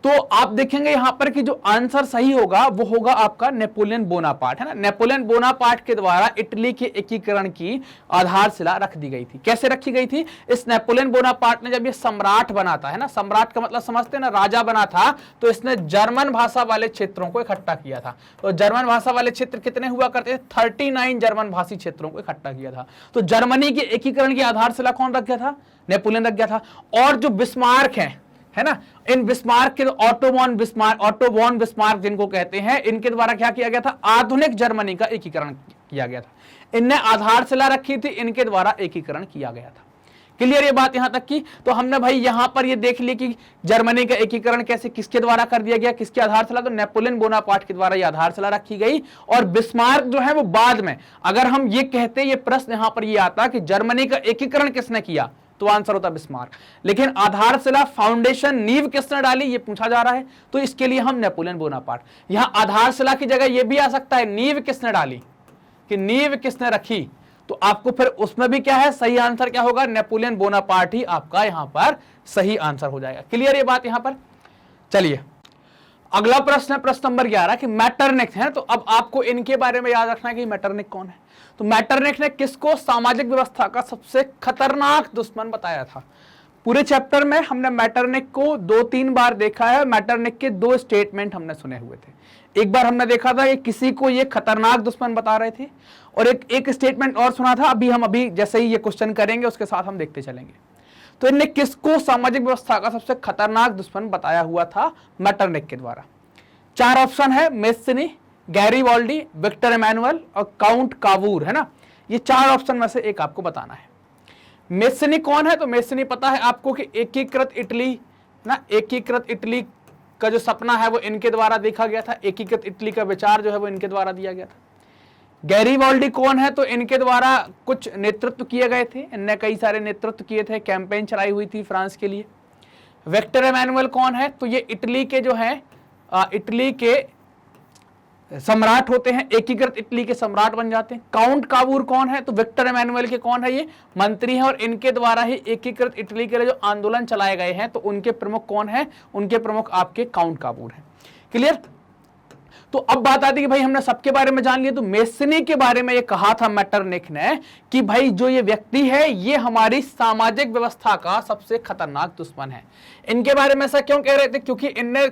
तो आप देखेंगे यहां पर कि जो आंसर सही होगा वो होगा आपका नेपोलियन बोनापार्ट, है ना। नेपोलियन बोनापार्ट के द्वारा इटली के एकीकरण की आधारशिला रख दी गई थी। कैसे रखी गई थी? इस नेपोलियन बोनापार्ट ने जब ये सम्राट बना था, है ना, सम्राट का मतलब समझते हैं ना, राजा बना था, तो इसने जर्मन भाषा वाले क्षेत्रों को इकट्ठा किया था। तो जर्मन भाषा वाले क्षेत्र कितने हुआ करते थे? 39 जर्मन भाषी क्षेत्रों को इकट्ठा किया था। तो जर्मनी के एकीकरण की आधारशिला कौन रख गया था? नेपोलियन रख गया था। और जो बिस्मार्क है ना, इन बिस्मार्क के ऑटो वॉन बिस्मार्क जिनको कहते हैं, इनके द्वारा क्या किया गया था? आधुनिक जर्मनी का एकीकरण किया गया था। इनने आधारशिला रखी थी, इनके द्वारा एकीकरण किया गया था। क्लियर ये बात यहां तक की? तो हमने भाई यहां पर ये देख लिया कि जर्मनी का एकीकरण कैसे किसके द्वारा कर दिया गया, किसकी आधारशिला? तो नेपोलियन बोनापार्ट के द्वारा ये आधारशिला रखी गई। और बिस्मार्क जो है वो बाद में, अगर हम ये कहते, ये प्रश्न यहां पर ये आता कि जर्मनी का एकीकरण किसने किया, तो आंसर होता बिस्मार्क। लेकिन आधारशिला, फाउंडेशन, नींव किसने डाली, ये पूछा जा रहा है, तो इसके लिए हम नेपोलियन बोनापार्ट। यहां आधारशिला की जगह यह भी आ सकता है नींव किसने डाली, कि नींव किसने रखी, तो आपको फिर उसमें भी क्या है, सही आंसर क्या होगा? नेपोलियन बोनापार्ट ही आपका यहां पर सही आंसर हो जाएगा। क्लियर ये बात यहां पर? चलिए अगला प्रश्न है प्रश्न नंबर 11 कि मैटरनिख है। तो अब आपको इनके बारे में याद रखना है कि मैटरनिख कौन है। तो मैटरनिख ने किसको सामाजिक व्यवस्था का सबसे खतरनाक दुश्मन बताया था? पूरे चैप्टर में हमने मैटरनिख को 2-3 बार देखा है। मैटरनिख के 2 स्टेटमेंट हमने सुने हुए थे। एक बार हमने देखा था कि किसी को ये खतरनाक दुश्मन बता रहे थे, और एक स्टेटमेंट और सुना था। अभी जैसे ही ये क्वेश्चन करेंगे उसके साथ हम देखते चलेंगे। तो इनने किसको सामाजिक व्यवस्था का सबसे खतरनाक दुश्मन बताया हुआ था मेटरनिक के द्वारा? 4 ऑप्शन है, मेस्सिनी, गैरीबाल्डी, विक्टर एमानुएल और काउंट कावूर, है ना। ये 4 ऑप्शन में से एक आपको बताना है। मेस्सिनी कौन है? तो मेस्सिनी पता है आपको कि एकीकृत इटली ना, एकीकृत इटली का जो सपना है वो इनके द्वारा देखा गया था। एकीकृत इटली का विचार जो है वो इनके द्वारा दिया गया था। गैरीबाल्डी कौन है? तो इनके द्वारा कुछ नेतृत्व किए गए थे, इनने कई सारे नेतृत्व किए थे, कैंपेन चलाई हुई थी फ्रांस के लिए। विक्टर एमानुएल कौन है? तो ये इटली के जो है इटली के सम्राट होते हैं, एकीकृत इटली के सम्राट बन जाते हैं। काउंट कावूर कौन है? तो विक्टर एमानुएल के कौन है? ये मंत्री हैं, और इनके द्वारा ही एकीकृत इटली के लिए जो आंदोलन चलाए गए हैं तो उनके प्रमुख कौन है? उनके प्रमुख आपके काउंट कावूर हैं। क्लियर? तो अब बात आती है कि भाई हमने सबके बारे में जान लिया, तो मेस्सिनी के बारे में ये कहा था मेटरनिक ने कि भाई जो ये व्यक्ति है ये हमारी सामाजिक व्यवस्था का सबसे खतरनाक दुश्मन है। इनके बारे में ऐसा क्यों कह रहे थे? क्योंकि इनने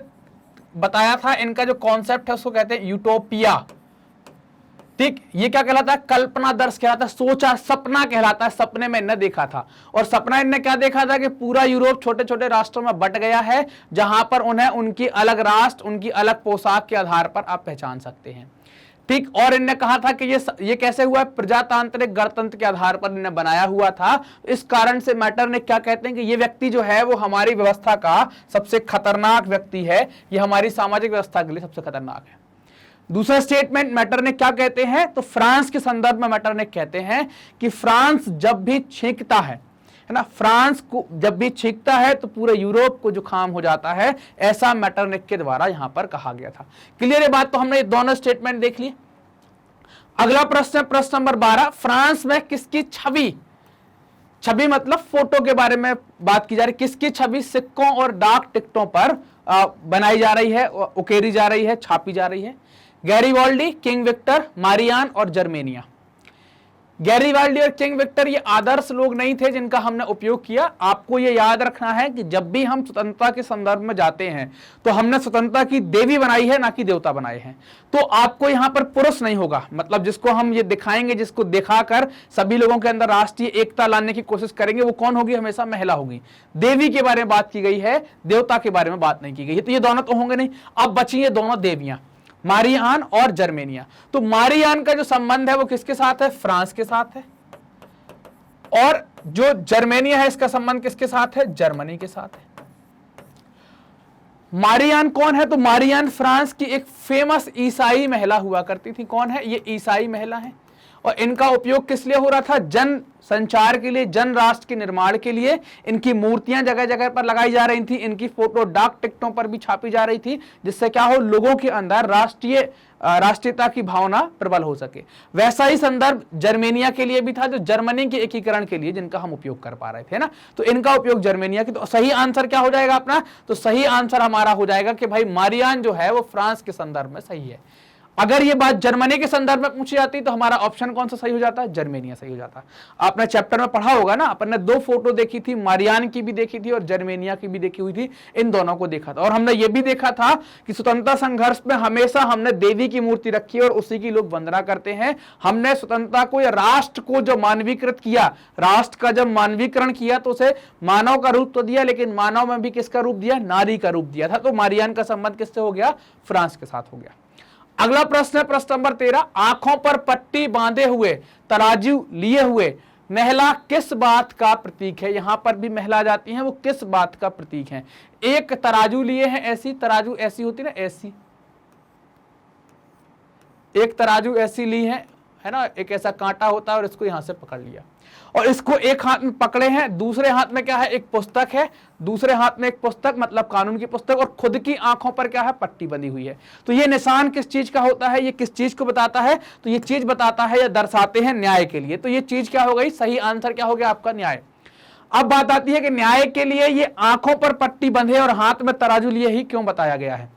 बताया था, इनका जो कॉन्सेप्ट है उसको कहते हैं यूटोपिया। ठीक, ये क्या कहलाता है? कल्पना दर्श कहलाता है, सोचा, सपना कहलाता है। सपने में इनने देखा था, और सपना इनने क्या देखा था कि पूरा यूरोप छोटे छोटे राष्ट्रों में बट गया है, जहां पर उन्हें उनकी अलग राष्ट्र, उनकी अलग पोशाक के आधार पर आप पहचान सकते हैं। ठीक, और इनने कहा था कि ये कैसे हुआ है? प्रजातांत्रिक गणतंत्र के आधार पर इन्हें बनाया हुआ था। इस कारण से मेटरनिक क्या कहते हैं कि ये व्यक्ति जो है वो हमारी व्यवस्था का सबसे खतरनाक व्यक्ति है, ये हमारी सामाजिक व्यवस्था के लिए सबसे खतरनाक है। दूसरा स्टेटमेंट मेटरनिक क्या कहते हैं? तो फ्रांस के संदर्भ में मेटरनिक कहते हैं कि फ्रांस जब भी छींकता है ना, फ्रांस को जब भी छींकता है तो पूरे यूरोप को जुकाम हो जाता है, ऐसा मेटरनिक के द्वारा यहां पर कहा गया था। क्लियर है बात? तो हमने ये दोनों स्टेटमेंट देख लिए। अगला प्रश्न है प्रश्न नंबर 12, फ्रांस में किसकी छवि, छवि मतलब फोटो के बारे में बात की जा रही, किसकी छवि सिक्कों और डाक टिकटों पर बनाई जा रही है, उकेरी जा रही है, छापी जा रही है? गैरीबाल्डी, किंग विक्टर, मारियान और जर्मेनिया। गैरीबाल्डी और किंग विक्टर ये आदर्श लोग नहीं थे जिनका हमने उपयोग किया। आपको ये याद रखना है कि जब भी हम स्वतंत्रता के संदर्भ में जाते हैं तो हमने स्वतंत्रता की देवी बनाई है, ना कि देवता बनाए हैं। तो आपको यहां पर पुरुष नहीं होगा, मतलब जिसको हम ये दिखाएंगे, जिसको दिखाकर सभी लोगों के अंदर राष्ट्रीय एकता लाने की कोशिश करेंगे, वो कौन होगी? हमेशा महिला होगी। देवी के बारे में बात की गई है, देवता के बारे में बात नहीं की गई है। तो ये दोनों तो होंगे नहीं। अब बची ये दोनों देवियां, मारियान और जर्मेनिया। तो मारियान का जो संबंध है वो किसके साथ है? फ्रांस के साथ है। और जो जर्मेनिया है इसका संबंध किसके साथ है? जर्मनी के साथ है। मारियान कौन है? तो मारियान फ्रांस की एक फेमस ईसाई महिला हुआ करती थी। कौन है ये? ईसाई महिला है। और इनका उपयोग किस लिए हो रहा था? जन संचार के लिए, जन राष्ट्र के निर्माण के लिए। इनकी मूर्तियां जगह जगह पर लगाई जा रही थी, इनकी फोटो डाक टिकटों पर भी छापी जा रही थी, जिससे क्या हो, लोगों के अंदर राष्ट्रीयता की भावना प्रबल हो सके। वैसा ही संदर्भ जर्मेनिया के लिए भी था, जो जर्मनी के एकीकरण के लिए जिनका हम उपयोग कर पा रहे थे ना। तो इनका उपयोग जर्मेनिया की। तो सही आंसर क्या हो जाएगा अपना? तो सही आंसर हमारा हो जाएगा कि भाई मारियान जो है वो फ्रांस के संदर्भ में सही है। अगर ये बात जर्मनी के संदर्भ में पूछी जाती तो हमारा ऑप्शन कौन सा सही हो जाता है? जर्मेनिया सही हो जाता। आपने चैप्टर में पढ़ा होगा ना, अपन ने 2 फोटो देखी थी, मारियान की भी देखी थी और जर्मेनिया की भी देखी हुई थी। इन दोनों को देखा था, और हमने ये भी देखा था कि स्वतंत्रता संघर्ष में हमेशा हमने देवी की मूर्ति रखी और उसी की लोग वंदना करते हैं। हमने स्वतंत्रता को या राष्ट्र को जो मानवीकृत किया, राष्ट्र का जब मानवीकरण किया तो उसे मानव का रूप तो दिया, लेकिन मानव में भी किसका रूप दिया? नारी का रूप दिया था। तो मारियान का संबंध किससे हो गया? फ्रांस के साथ हो गया। अगला प्रश्न है प्रश्न नंबर 13, आंखों पर पट्टी बांधे हुए, तराजू लिए हुए महिला किस बात का प्रतीक है? यहां पर भी महिला जाती हैं, वो किस बात का प्रतीक है? एक तराजू लिए हैं, ऐसी तराजू ऐसी होती ना, ऐसी एक तराजू ऐसी ली है ना, एक ऐसा कांटा होता है और इसको यहां से पकड़ लिया, और इसको एक हाथ में पकड़े हैं, दूसरे हाथ में क्या है? एक पुस्तक है, दूसरे हाथ में एक पुस्तक मतलब कानून की पुस्तक, और खुद की आंखों पर क्या है? पट्टी बंधी हुई है। तो ये निशान किस चीज का होता है? ये किस चीज को बताता है? तो ये चीज बताता है या दर्शाते हैं न्याय के लिए। तो ये चीज क्या हो गई? सही आंसर क्या हो गया आपका? न्याय। अब बात आती है कि न्याय के लिए ये आंखों पर पट्टी बंधे और हाथ में तराजू लिए ही क्यों बताया गया है?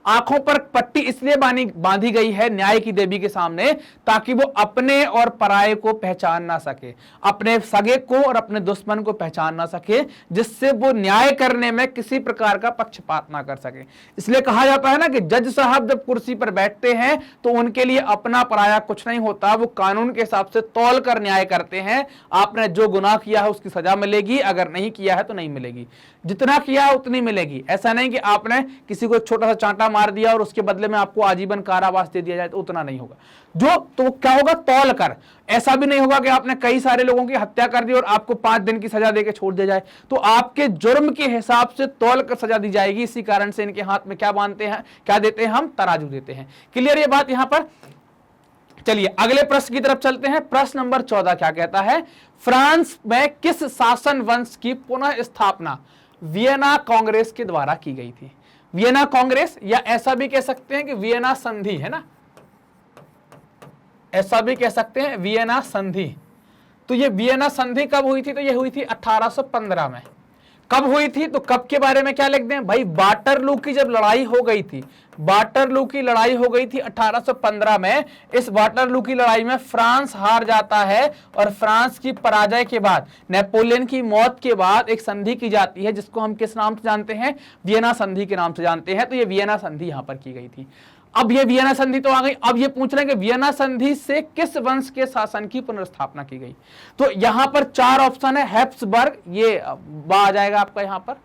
आंखों पर पट्टी इसलिए बांधी गई है न्याय की देवी के सामने ताकि वो अपने और पराये को पहचान ना सके, अपने सगे को और अपने दुश्मन को पहचान ना सके, जिससे वो न्याय करने में किसी प्रकार का पक्षपात ना कर सके। इसलिए कहा जाता है ना कि जज साहब जब कुर्सी पर बैठते हैं तो उनके लिए अपना पराया कुछ नहीं होता, वो कानून के हिसाब से तौल कर न्याय करते हैं। आपने जो गुनाह किया है उसकी सजा मिलेगी, अगर नहीं किया है तो नहीं मिलेगी, जितना किया है उतनी मिलेगी। ऐसा नहीं कि आपने किसी को छोटा सा चांटा मार दिया और उसके बदले में आपको आजीवन कारावास दे दिया जाए, तो उतना नहीं होगा। जो तो क्या होगा, तौल कर। ऐसा भी नहीं होगा कि आपने कई सारे लोगों की हत्या कर दी और आपको 5 दिन की सजा देकर छोड़ दिया जाए, तो आपके जुर्म के हिसाब से तौल कर सजा दी जाएगी। इसी कारण से इनके हाथ में क्या बांधते हैं, क्या देते हैं, हम तराजू देते हैं। क्लियर ये बात यहां पर। चलिए अगले प्रश्न की तरफ चलते हैं। प्रश्न नंबर 14 क्या कहता है, फ्रांस में किस शासन वंश की पुनः स्थापना वियना कांग्रेस के द्वारा की गई थी? वियना कांग्रेस, या ऐसा भी कह सकते हैं कि वियना संधि, है ना, ऐसा भी कह सकते हैं वियना संधि। तो ये वियना संधि कब हुई थी? तो ये हुई थी 1815 में। कब हुई थी? तो कब के बारे में क्या लिख दें भाई, वाटरलू की जब लड़ाई हो गई थी, वाटरलू की लड़ाई हो गई थी 1815 में। इस वाटरलू की लड़ाई में फ्रांस हार जाता है और फ्रांस की पराजय के बाद, नेपोलियन की मौत के बाद एक संधि की जाती है जिसको हम किस नाम से जानते हैं, वियना संधि के नाम से जानते हैं। तो ये वियना संधि यहां पर की गई थी। अब ये वियना संधि तो आ गई, अब ये पूछ रहे हैं कि वियना संधि से किस वंश के शासन की पुनर्स्थापना की गई? तो यहां पर 4 ऑप्शन है। हैप्सबर्ग, ये आ जाएगा आपका यहां पर,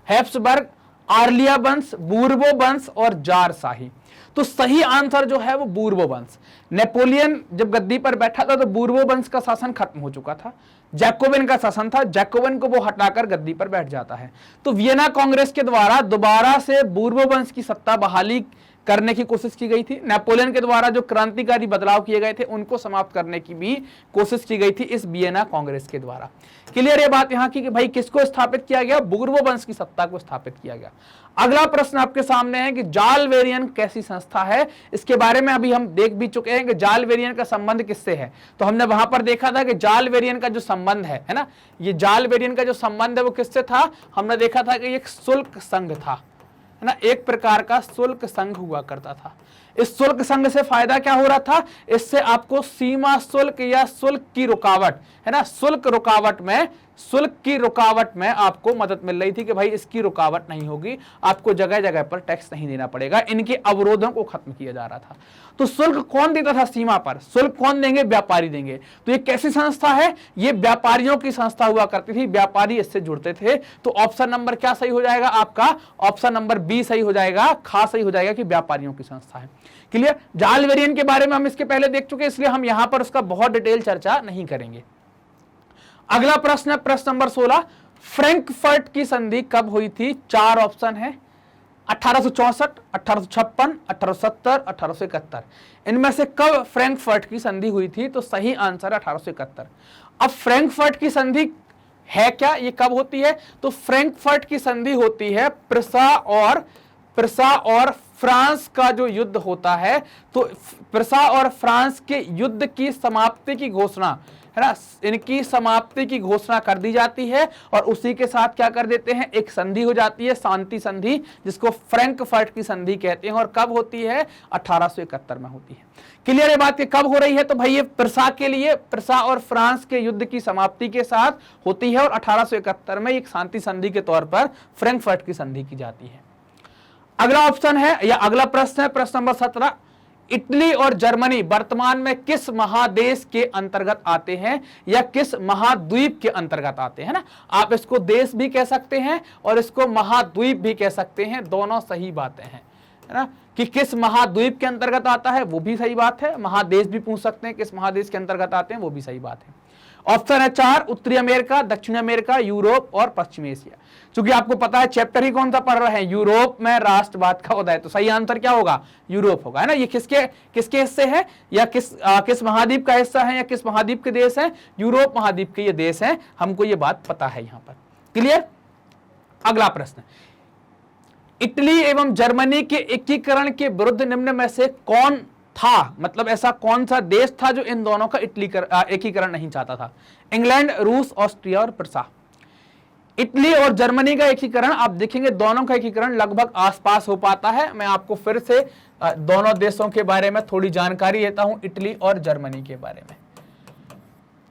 हैप्सबर्ग, आर्लिया वंश, बूर्बो वंश और जार शाही। तो सही आंसर जो है वो बूर्बो वंश। नेपोलियन जब गद्दी पर बैठा था तो बूर्बो वंश का शासन खत्म हो चुका था, जैकोबिन का शासन था, जैकोबिन को वो हटाकर गद्दी पर बैठ जाता है। तो वियना कांग्रेस के द्वारा दोबारा से बूर्बो वंश की सत्ता बहाली करने की कोशिश की गई थी। नेपोलियन के द्वारा जो क्रांतिकारी बदलाव किए गए थे उनको समाप्त करने की भी कोशिश की गई थी इस वियना कांग्रेस के द्वारा। क्लियर ये बात यहां की कि भाई किसको स्थापित किया गया, बूर्बो वंश की सत्ता को स्थापित किया गया। अगला प्रश्न आपके सामने है कि जालवेरियन कैसी संस्था है? इसके बारे में अभी हम देख भी चुके हैं कि जालवेरियन का संबंध किससे है। तो हमने वहां पर देखा था कि जालवेरियन का जो संबंध है ना, ये जालवेरियन का जो संबंध है वो किससे था? हमने देखा था कि एक शुल्क संघ था, है ना, एक प्रकार का शुल्क संघ हुआ करता था। इस शुल्क संघ से फायदा क्या हो रहा था? इससे आपको सीमा शुल्क या शुल्क की रुकावट, है ना, शुल्क की रुकावट में आपको मदद मिल रही थी कि भाई इसकी रुकावट नहीं होगी, आपको जगह जगह पर टैक्स नहीं देना पड़ेगा, इनके अवरोधों को खत्म किया जा रहा था। तो शुल्क कौन देता था सीमा पर? शुल्क कौन देंगे? व्यापारी देंगे। तो ये कैसी संस्था है? ये व्यापारियों की संस्था हुआ करती थी, व्यापारी इससे जुड़ते थे। तो ऑप्शन नंबर क्या सही हो जाएगा आपका? ऑप्शन नंबर बी सही हो जाएगा, खा सही हो जाएगा कि व्यापारियों की संस्था है। क्लियर? जालवेरियन के बारे में हम इसके पहले देख चुके हैं, इसलिए हम यहां पर उसका बहुत डिटेल चर्चा नहीं करेंगे। अगला प्रश्न है प्रश्न नंबर 16, फ्रैंकफर्ट की संधि कब हुई थी? 4 ऑप्शन है, 1864, 1856, 1870, 1871। इनमें से कब फ्रैंकफर्ट की संधि हुई थी? तो सही आंसर 1871। अब फ्रैंकफर्ट की संधि है क्या, ये कब होती है? तो फ्रैंकफर्ट की संधि होती है प्रसा और फ्रांस का जो युद्ध होता है, तो प्रसा और फ्रांस के युद्ध की समाप्ति की घोषणा, है ना, इनकी समाप्ति की घोषणा कर दी जाती है और उसी के साथ क्या कर देते हैं, एक संधि हो जाती है, शांति संधि, जिसको फ्रैंकफर्ट की संधि कहते हैं। और कब होती है? 1871 में होती है। क्लियर है बात? कब हो रही है? तो भाई ये प्रसा के लिए, प्रसा और फ्रांस के युद्ध की समाप्ति के साथ होती है और 1871 में एक शांति संधि के तौर पर फ्रैंकफर्ट की संधि की जाती है। अगला ऑप्शन है या अगला प्रश्न है प्रश्न नंबर 17, इटली और जर्मनी वर्तमान में किस महादेश के अंतर्गत आते हैं या किस महाद्वीप के अंतर्गत आते हैं? ना, आप इसको देश भी कह सकते हैं और इसको महाद्वीप भी कह सकते हैं, दोनों सही बातें हैं, है ना। कि किस महाद्वीप के अंतर्गत आता है वो भी सही बात है, महादेश भी पूछ सकते हैं किस महादेश के अंतर्गत आते हैं वो भी सही बात है। ऑप्शन है 4, उत्तरी अमेरिका, दक्षिण अमेरिका, यूरोप और पश्चिमी एशिया। क्योंकि आपको पता है चैप्टर ही कौन सा पढ़ रहे हैं, यूरोप में राष्ट्रवाद का उदय, तो सही आंसर क्या होगा? यूरोप होगा, है ना। ये किसके हिस्से है या किस महाद्वीप का हिस्सा है या किस महाद्वीप के देश है? यूरोप महाद्वीप के ये देश हैं, हमको ये बात पता है यहां पर। क्लियर? अगला प्रश्न, इटली एवं जर्मनी के एकीकरण के विरुद्ध निम्न में से कौन था? मतलब ऐसा कौन सा देश था जो इन दोनों का एकीकरण नहीं चाहता था? इंग्लैंड, रूस, ऑस्ट्रिया और प्रसा। इटली और जर्मनी का एकीकरण आप देखेंगे दोनों का एकीकरण लगभग आसपास हो पाता है। मैं आपको फिर से दोनों देशों के बारे में थोड़ी जानकारी देता हूं, इटली और जर्मनी के बारे में।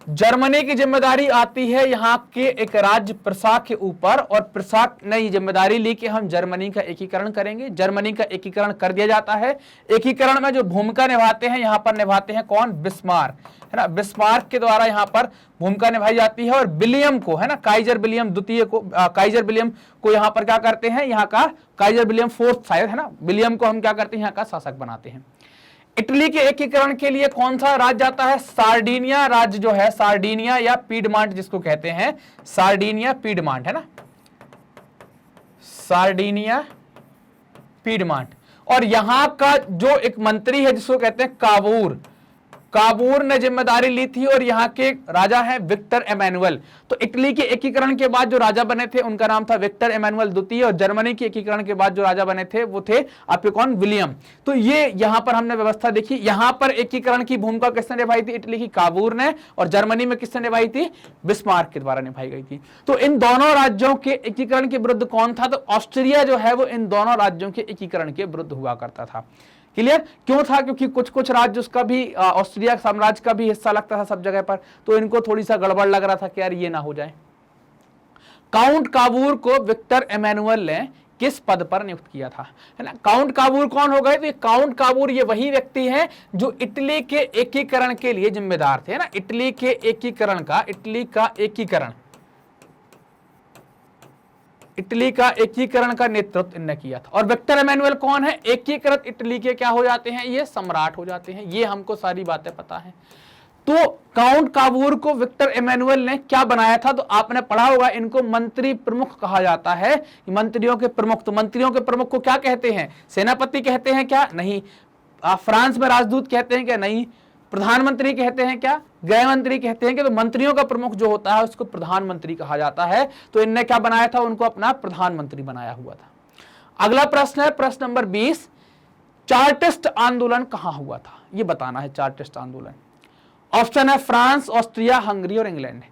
जर्मनी की जिम्मेदारी आती है यहाँ के एक राज्य प्रसा के ऊपर, और प्रसा ने ये जिम्मेदारी ली कि हम जर्मनी का एकीकरण करेंगे। जर्मनी का एकीकरण कर दिया जाता है। एकीकरण में जो भूमिका निभाते हैं यहाँ पर निभाते हैं कौन? बिस्मार्क, है ना। बिस्मार्क के द्वारा यहाँ पर भूमिका निभाई जाती है, और विलियम को, है ना, काइजर विलियम द्वितीय को, काइजर विलियम को यहाँ पर क्या करते हैं, यहाँ का काइजर विलियम फोर्थ शायद, है ना, विलियम को हम क्या करते हैं, यहाँ का शासक बनाते हैं। इटली के एकीकरण के लिए कौन सा राज्य आता है? सार्डिनिया राज्य जो है, सार्डिनिया या पीडमांट जिसको कहते हैं, सार्डिनिया पीडमांट, है ना, सार्डिनिया पीडमांट। और यहां का जो एक मंत्री है जिसको कहते हैं काबूर, काबूर ने जिम्मेदारी ली थी, और यहाँ के राजा हैं विक्टर एमैनुअल। तो इटली के एकीकरण के बाद जो राजा बने थे उनका नाम था विक्टर एमैनुअल द्वितीय, और जर्मनी के एकीकरण के बाद जो राजा बने थे वो थे आपके कौन? विलियम। तो ये यहाँ पर हमने व्यवस्था देखी। यहाँ पर एकीकरण की भूमिका किसने निभाई थी? इटली की काबूर ने, और जर्मनी में किसने निभाई थी? बिस्मार्क के द्वारा निभाई गई थी। तो इन दोनों राज्यों के एकीकरण के विरुद्ध कौन था? तो ऑस्ट्रिया जो है वो इन दोनों राज्यों के एकीकरण के विरुद्ध हुआ करता था। क्लियर? क्यों था? क्योंकि कुछ कुछ राज्य उसका भी ऑस्ट्रिया साम्राज्य का भी हिस्सा लगता था सब जगह पर, तो इनको थोड़ी सा गड़बड़ लग रहा था कि यार ये ना हो जाए। काउंट काबूर को विक्टर एमैनुअल ने किस पद पर नियुक्त किया था? है ना। काउंट काबूर कौन हो गए? तो ये काउंट काबूर ये वही व्यक्ति हैं जो इटली के एकीकरण के लिए जिम्मेदार थे, है ना। इटली के एकीकरण का, इटली का एकीकरण का नेतृत्व इन्होंने किया था। और विक्टर एमैनुअल कौन है? एकीकृत इटली के क्या हो जाते हैं? ये सम्राट हो जाते हैं। ये हमको सारी बातें पता है। तो काउंट काबूर को विक्टर एमैनुअल ने क्या बनाया था? तो आपने पढ़ा होगा, इनको मंत्री प्रमुख कहा जाता है, मंत्रियों के प्रमुख। तो मंत्रियों के प्रमुख को क्या कहते हैं? सेनापति कहते हैं क्या? नहीं। फ्रांस में राजदूत कहते हैं क्या? नहीं। प्रधानमंत्री कहते हैं क्या? गृह मंत्री कहते हैं कि। तो मंत्रियों का प्रमुख जो होता है उसको प्रधानमंत्री कहा जाता है। तो इनने क्या बनाया था? उनको अपना प्रधानमंत्री बनाया हुआ था। अगला प्रश्न है प्रश्न नंबर 20, चार्टिस्ट आंदोलन कहां हुआ था? ये बताना है चार्टिस्ट आंदोलन। ऑप्शन है फ्रांस, ऑस्ट्रिया, हंगरी और इंग्लैंड।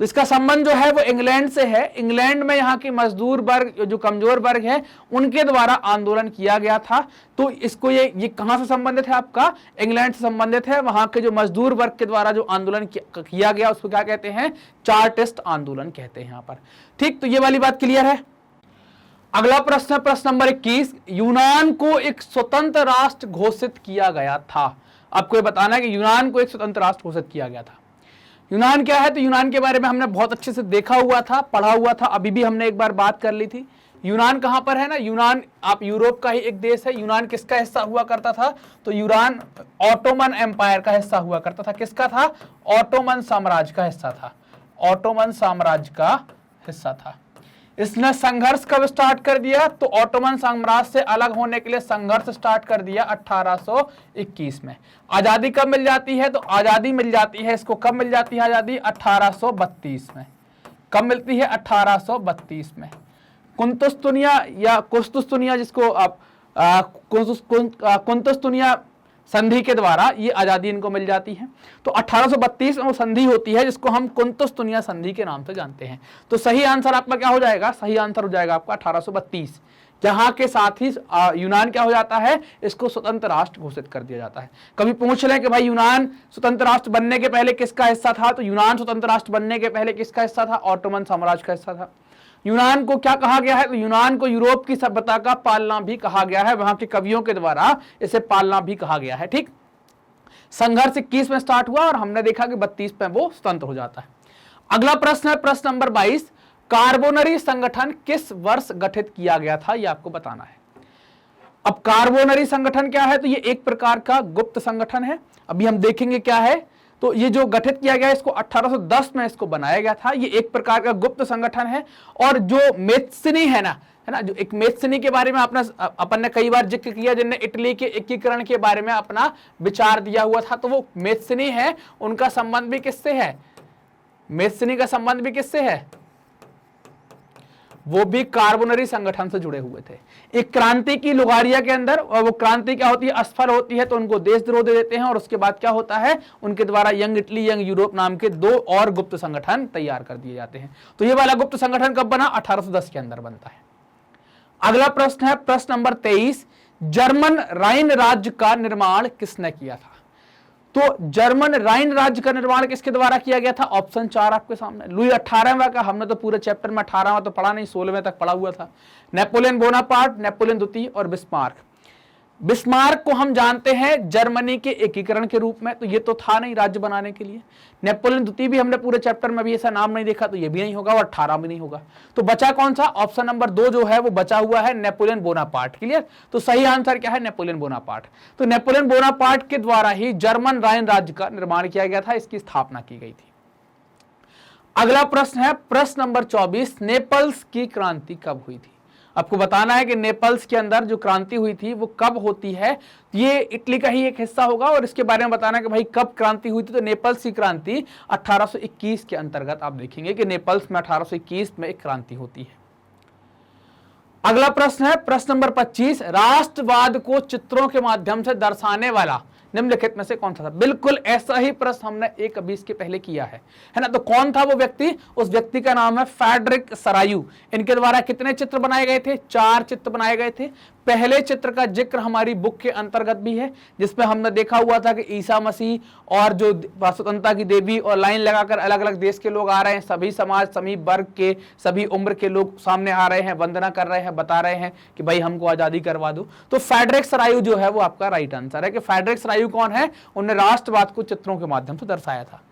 तो इसका संबंध जो है वो इंग्लैंड से है। इंग्लैंड में यहाँ की मजदूर वर्ग, जो कमजोर वर्ग है, उनके द्वारा आंदोलन किया गया था। तो इसको ये कहां से संबंधित है? आपका इंग्लैंड से संबंधित है। वहां के जो मजदूर वर्ग के द्वारा जो आंदोलन किया गया उसको क्या कहते हैं? चार्टिस्ट आंदोलन कहते हैं यहाँ पर। ठीक, तो ये वाली बात क्लियर है। अगला प्रश्न है प्रश्न नंबर 21, यूनान को एक स्वतंत्र राष्ट्र घोषित किया गया था। आपको ये बताना है कि यूनान को एक स्वतंत्र राष्ट्र घोषित किया गया था। यूनान क्या है? तो यूनान के बारे में हमने बहुत अच्छे से देखा हुआ था, पढ़ा हुआ था, अभी भी हमने एक बार बात कर ली थी। यूनान कहां पर है ना? यूनान आप यूरोप का ही एक देश है। यूनान किसका हिस्सा हुआ करता था? तो यूनान ऑटोमन एम्पायर का हिस्सा हुआ करता था। किसका था? ऑटोमन साम्राज्य का हिस्सा था। ऑटोमन साम्राज्य का हिस्सा था। इसने संघर्ष कब स्टार्ट कर दिया? तो ऑटोमन साम्राज्य से अलग होने के लिए संघर्ष स्टार्ट कर दिया 1821 में। आजादी कब मिल जाती है? तो आजादी मिल जाती है इसको, कब मिल जाती है आजादी? 1832 में। कब मिलती है? 1832 में। कुंतुस्तुनिया या कुस्तुस्तुनिया, जिसको आप कुंतुस्तुनिया संधि के द्वारा ये आजादी इनको मिल जाती है। तो 1832 में वो संधि होती है जिसको हम कुंतुस्तुनिया संधि के नाम से जानते हैं। तो सही आंसर आपका क्या हो जाएगा? सही आंसर हो जाएगा आपका 1832, जहां के साथ ही यूनान क्या हो जाता है? इसको स्वतंत्र राष्ट्र घोषित कर दिया जाता है। कभी पूछ लें कि भाई यूनान स्वतंत्र राष्ट्र बनने के पहले किसका हिस्सा था? तो यूनान स्वतंत्र राष्ट्र बनने के पहले किसका हिस्सा था? ऑटोमन साम्राज्य का हिस्सा था। यूनान को क्या कहा गया है? तो यूनान को यूरोप की सभ्यता का पालना भी कहा गया है। वहां के कवियों के द्वारा इसे पालना भी कहा गया है। ठीक, संघर्ष 21 में स्टार्ट हुआ और हमने देखा कि 32 में वो स्वतंत्र हो जाता है। अगला प्रश्न है प्रश्न नंबर 22, कार्बोनरी संगठन किस वर्ष गठित किया गया था? ये आपको बताना है। अब कार्बोनरी संगठन क्या है? तो ये एक प्रकार का गुप्त संगठन है। अभी हम देखेंगे क्या है। तो ये जो गठित किया गया इसको 1810 में इसको बनाया गया था। ये एक प्रकार का गुप्त संगठन है। और जो मेत्सिनी है ना, जो एक मेत्सिनी के बारे में अपन ने कई बार जिक्र किया, जिनने इटली के एकीकरण के बारे में अपना विचार दिया हुआ था, तो वो मेत्सिनी है। उनका संबंध भी किससे है? मेत्सिनी का संबंध भी किससे है? वो भी कार्बोनरी संगठन से जुड़े हुए थे। एक क्रांति की लुगारिया के अंदर, और वो क्रांति क्या होती है, असफल होती है तो उनको देशद्रोह दे देते हैं, और उसके बाद क्या होता है, उनके द्वारा यंग इटली, यंग यूरोप नाम के 2 और गुप्त संगठन तैयार कर दिए जाते हैं। तो ये वाला गुप्त संगठन कब बना, 1810 के अंदर बनता है। अगला प्रश्न है प्रश्न नंबर 23, जर्मन राइन राज्य का निर्माण किसने किया था? तो जर्मन राइन राज्य का निर्माण किसके द्वारा किया गया था? ऑप्शन 4 आपके सामने, लुई 18वां का। हमने तो पूरे चैप्टर में 18वां तो पढ़ा नहीं, 16वें तक पढ़ा हुआ था। नेपोलियन बोनापार्ट, नेपोलियन द्वितीय और बिस्मार्क। बिस्मार्क को हम जानते हैं जर्मनी के एकीकरण के रूप में, तो ये तो था नहीं राज्य बनाने के लिए। नेपोलियन द्वितीय भी हमने पूरे चैप्टर में भी ऐसा नाम नहीं देखा, तो ये भी नहीं होगा, और 18 भी नहीं होगा। तो बचा कौन सा? ऑप्शन नंबर 2 जो है वो बचा हुआ है, नेपोलियन बोनापार्ट। क्लियर? तो सही आंसर क्या है? Napoleon Bonaparte. तो नेपोलियन बोनापार्ट के द्वारा ही जर्मन राइन राज्य का निर्माण किया गया था, इसकी स्थापना की गई थी। अगला प्रश्न है प्रश्न नंबर 24, नेपल्स की क्रांति कब हुई थी? आपको बताना है कि नेपल्स के अंदर जो क्रांति हुई थी वो कब होती है। ये इटली का ही एक हिस्सा होगा, और इसके बारे में बताना है कि भाई कब क्रांति हुई थी। तो नेपल्स की क्रांति 1821 के अंतर्गत आप देखेंगे कि नेपल्स में 1821 में एक क्रांति होती है। अगला प्रश्न है प्रश्न नंबर 25, राष्ट्रवाद को चित्रों के माध्यम से दर्शाने वाला निम्नलिखित में से कौन सा था? बिल्कुल ऐसा ही प्रश्न हमने 1-20 के पहले किया है ना? तो कौन था वो व्यक्ति? उस व्यक्ति का नाम है फ्रेडरिक सरायू। इनके द्वारा कितने चित्र बनाए गए थे? 4 चित्र बनाए गए थे। पहले चित्र का जिक्र हमारी बुक के अंतर्गत भी है, जिसमें हमने देखा हुआ था कि ईसा मसीह और जो स्वतंत्रता की देवी और लाइन लगाकर अलग अलग देश के लोग आ रहे हैं, सभी समाज, सभी वर्ग के, सभी उम्र के लोग सामने आ रहे हैं, वंदना कर रहे हैं, बता रहे हैं कि भाई हमको आजादी करवा दो। तो फ्रेडरिक सरायू जो है वो आपका राइट आंसर है। कि फ्रेडरिक सरायू कौन है? उन्होंने राष्ट्रवाद को चित्रों के माध्यम से दर्शाया था।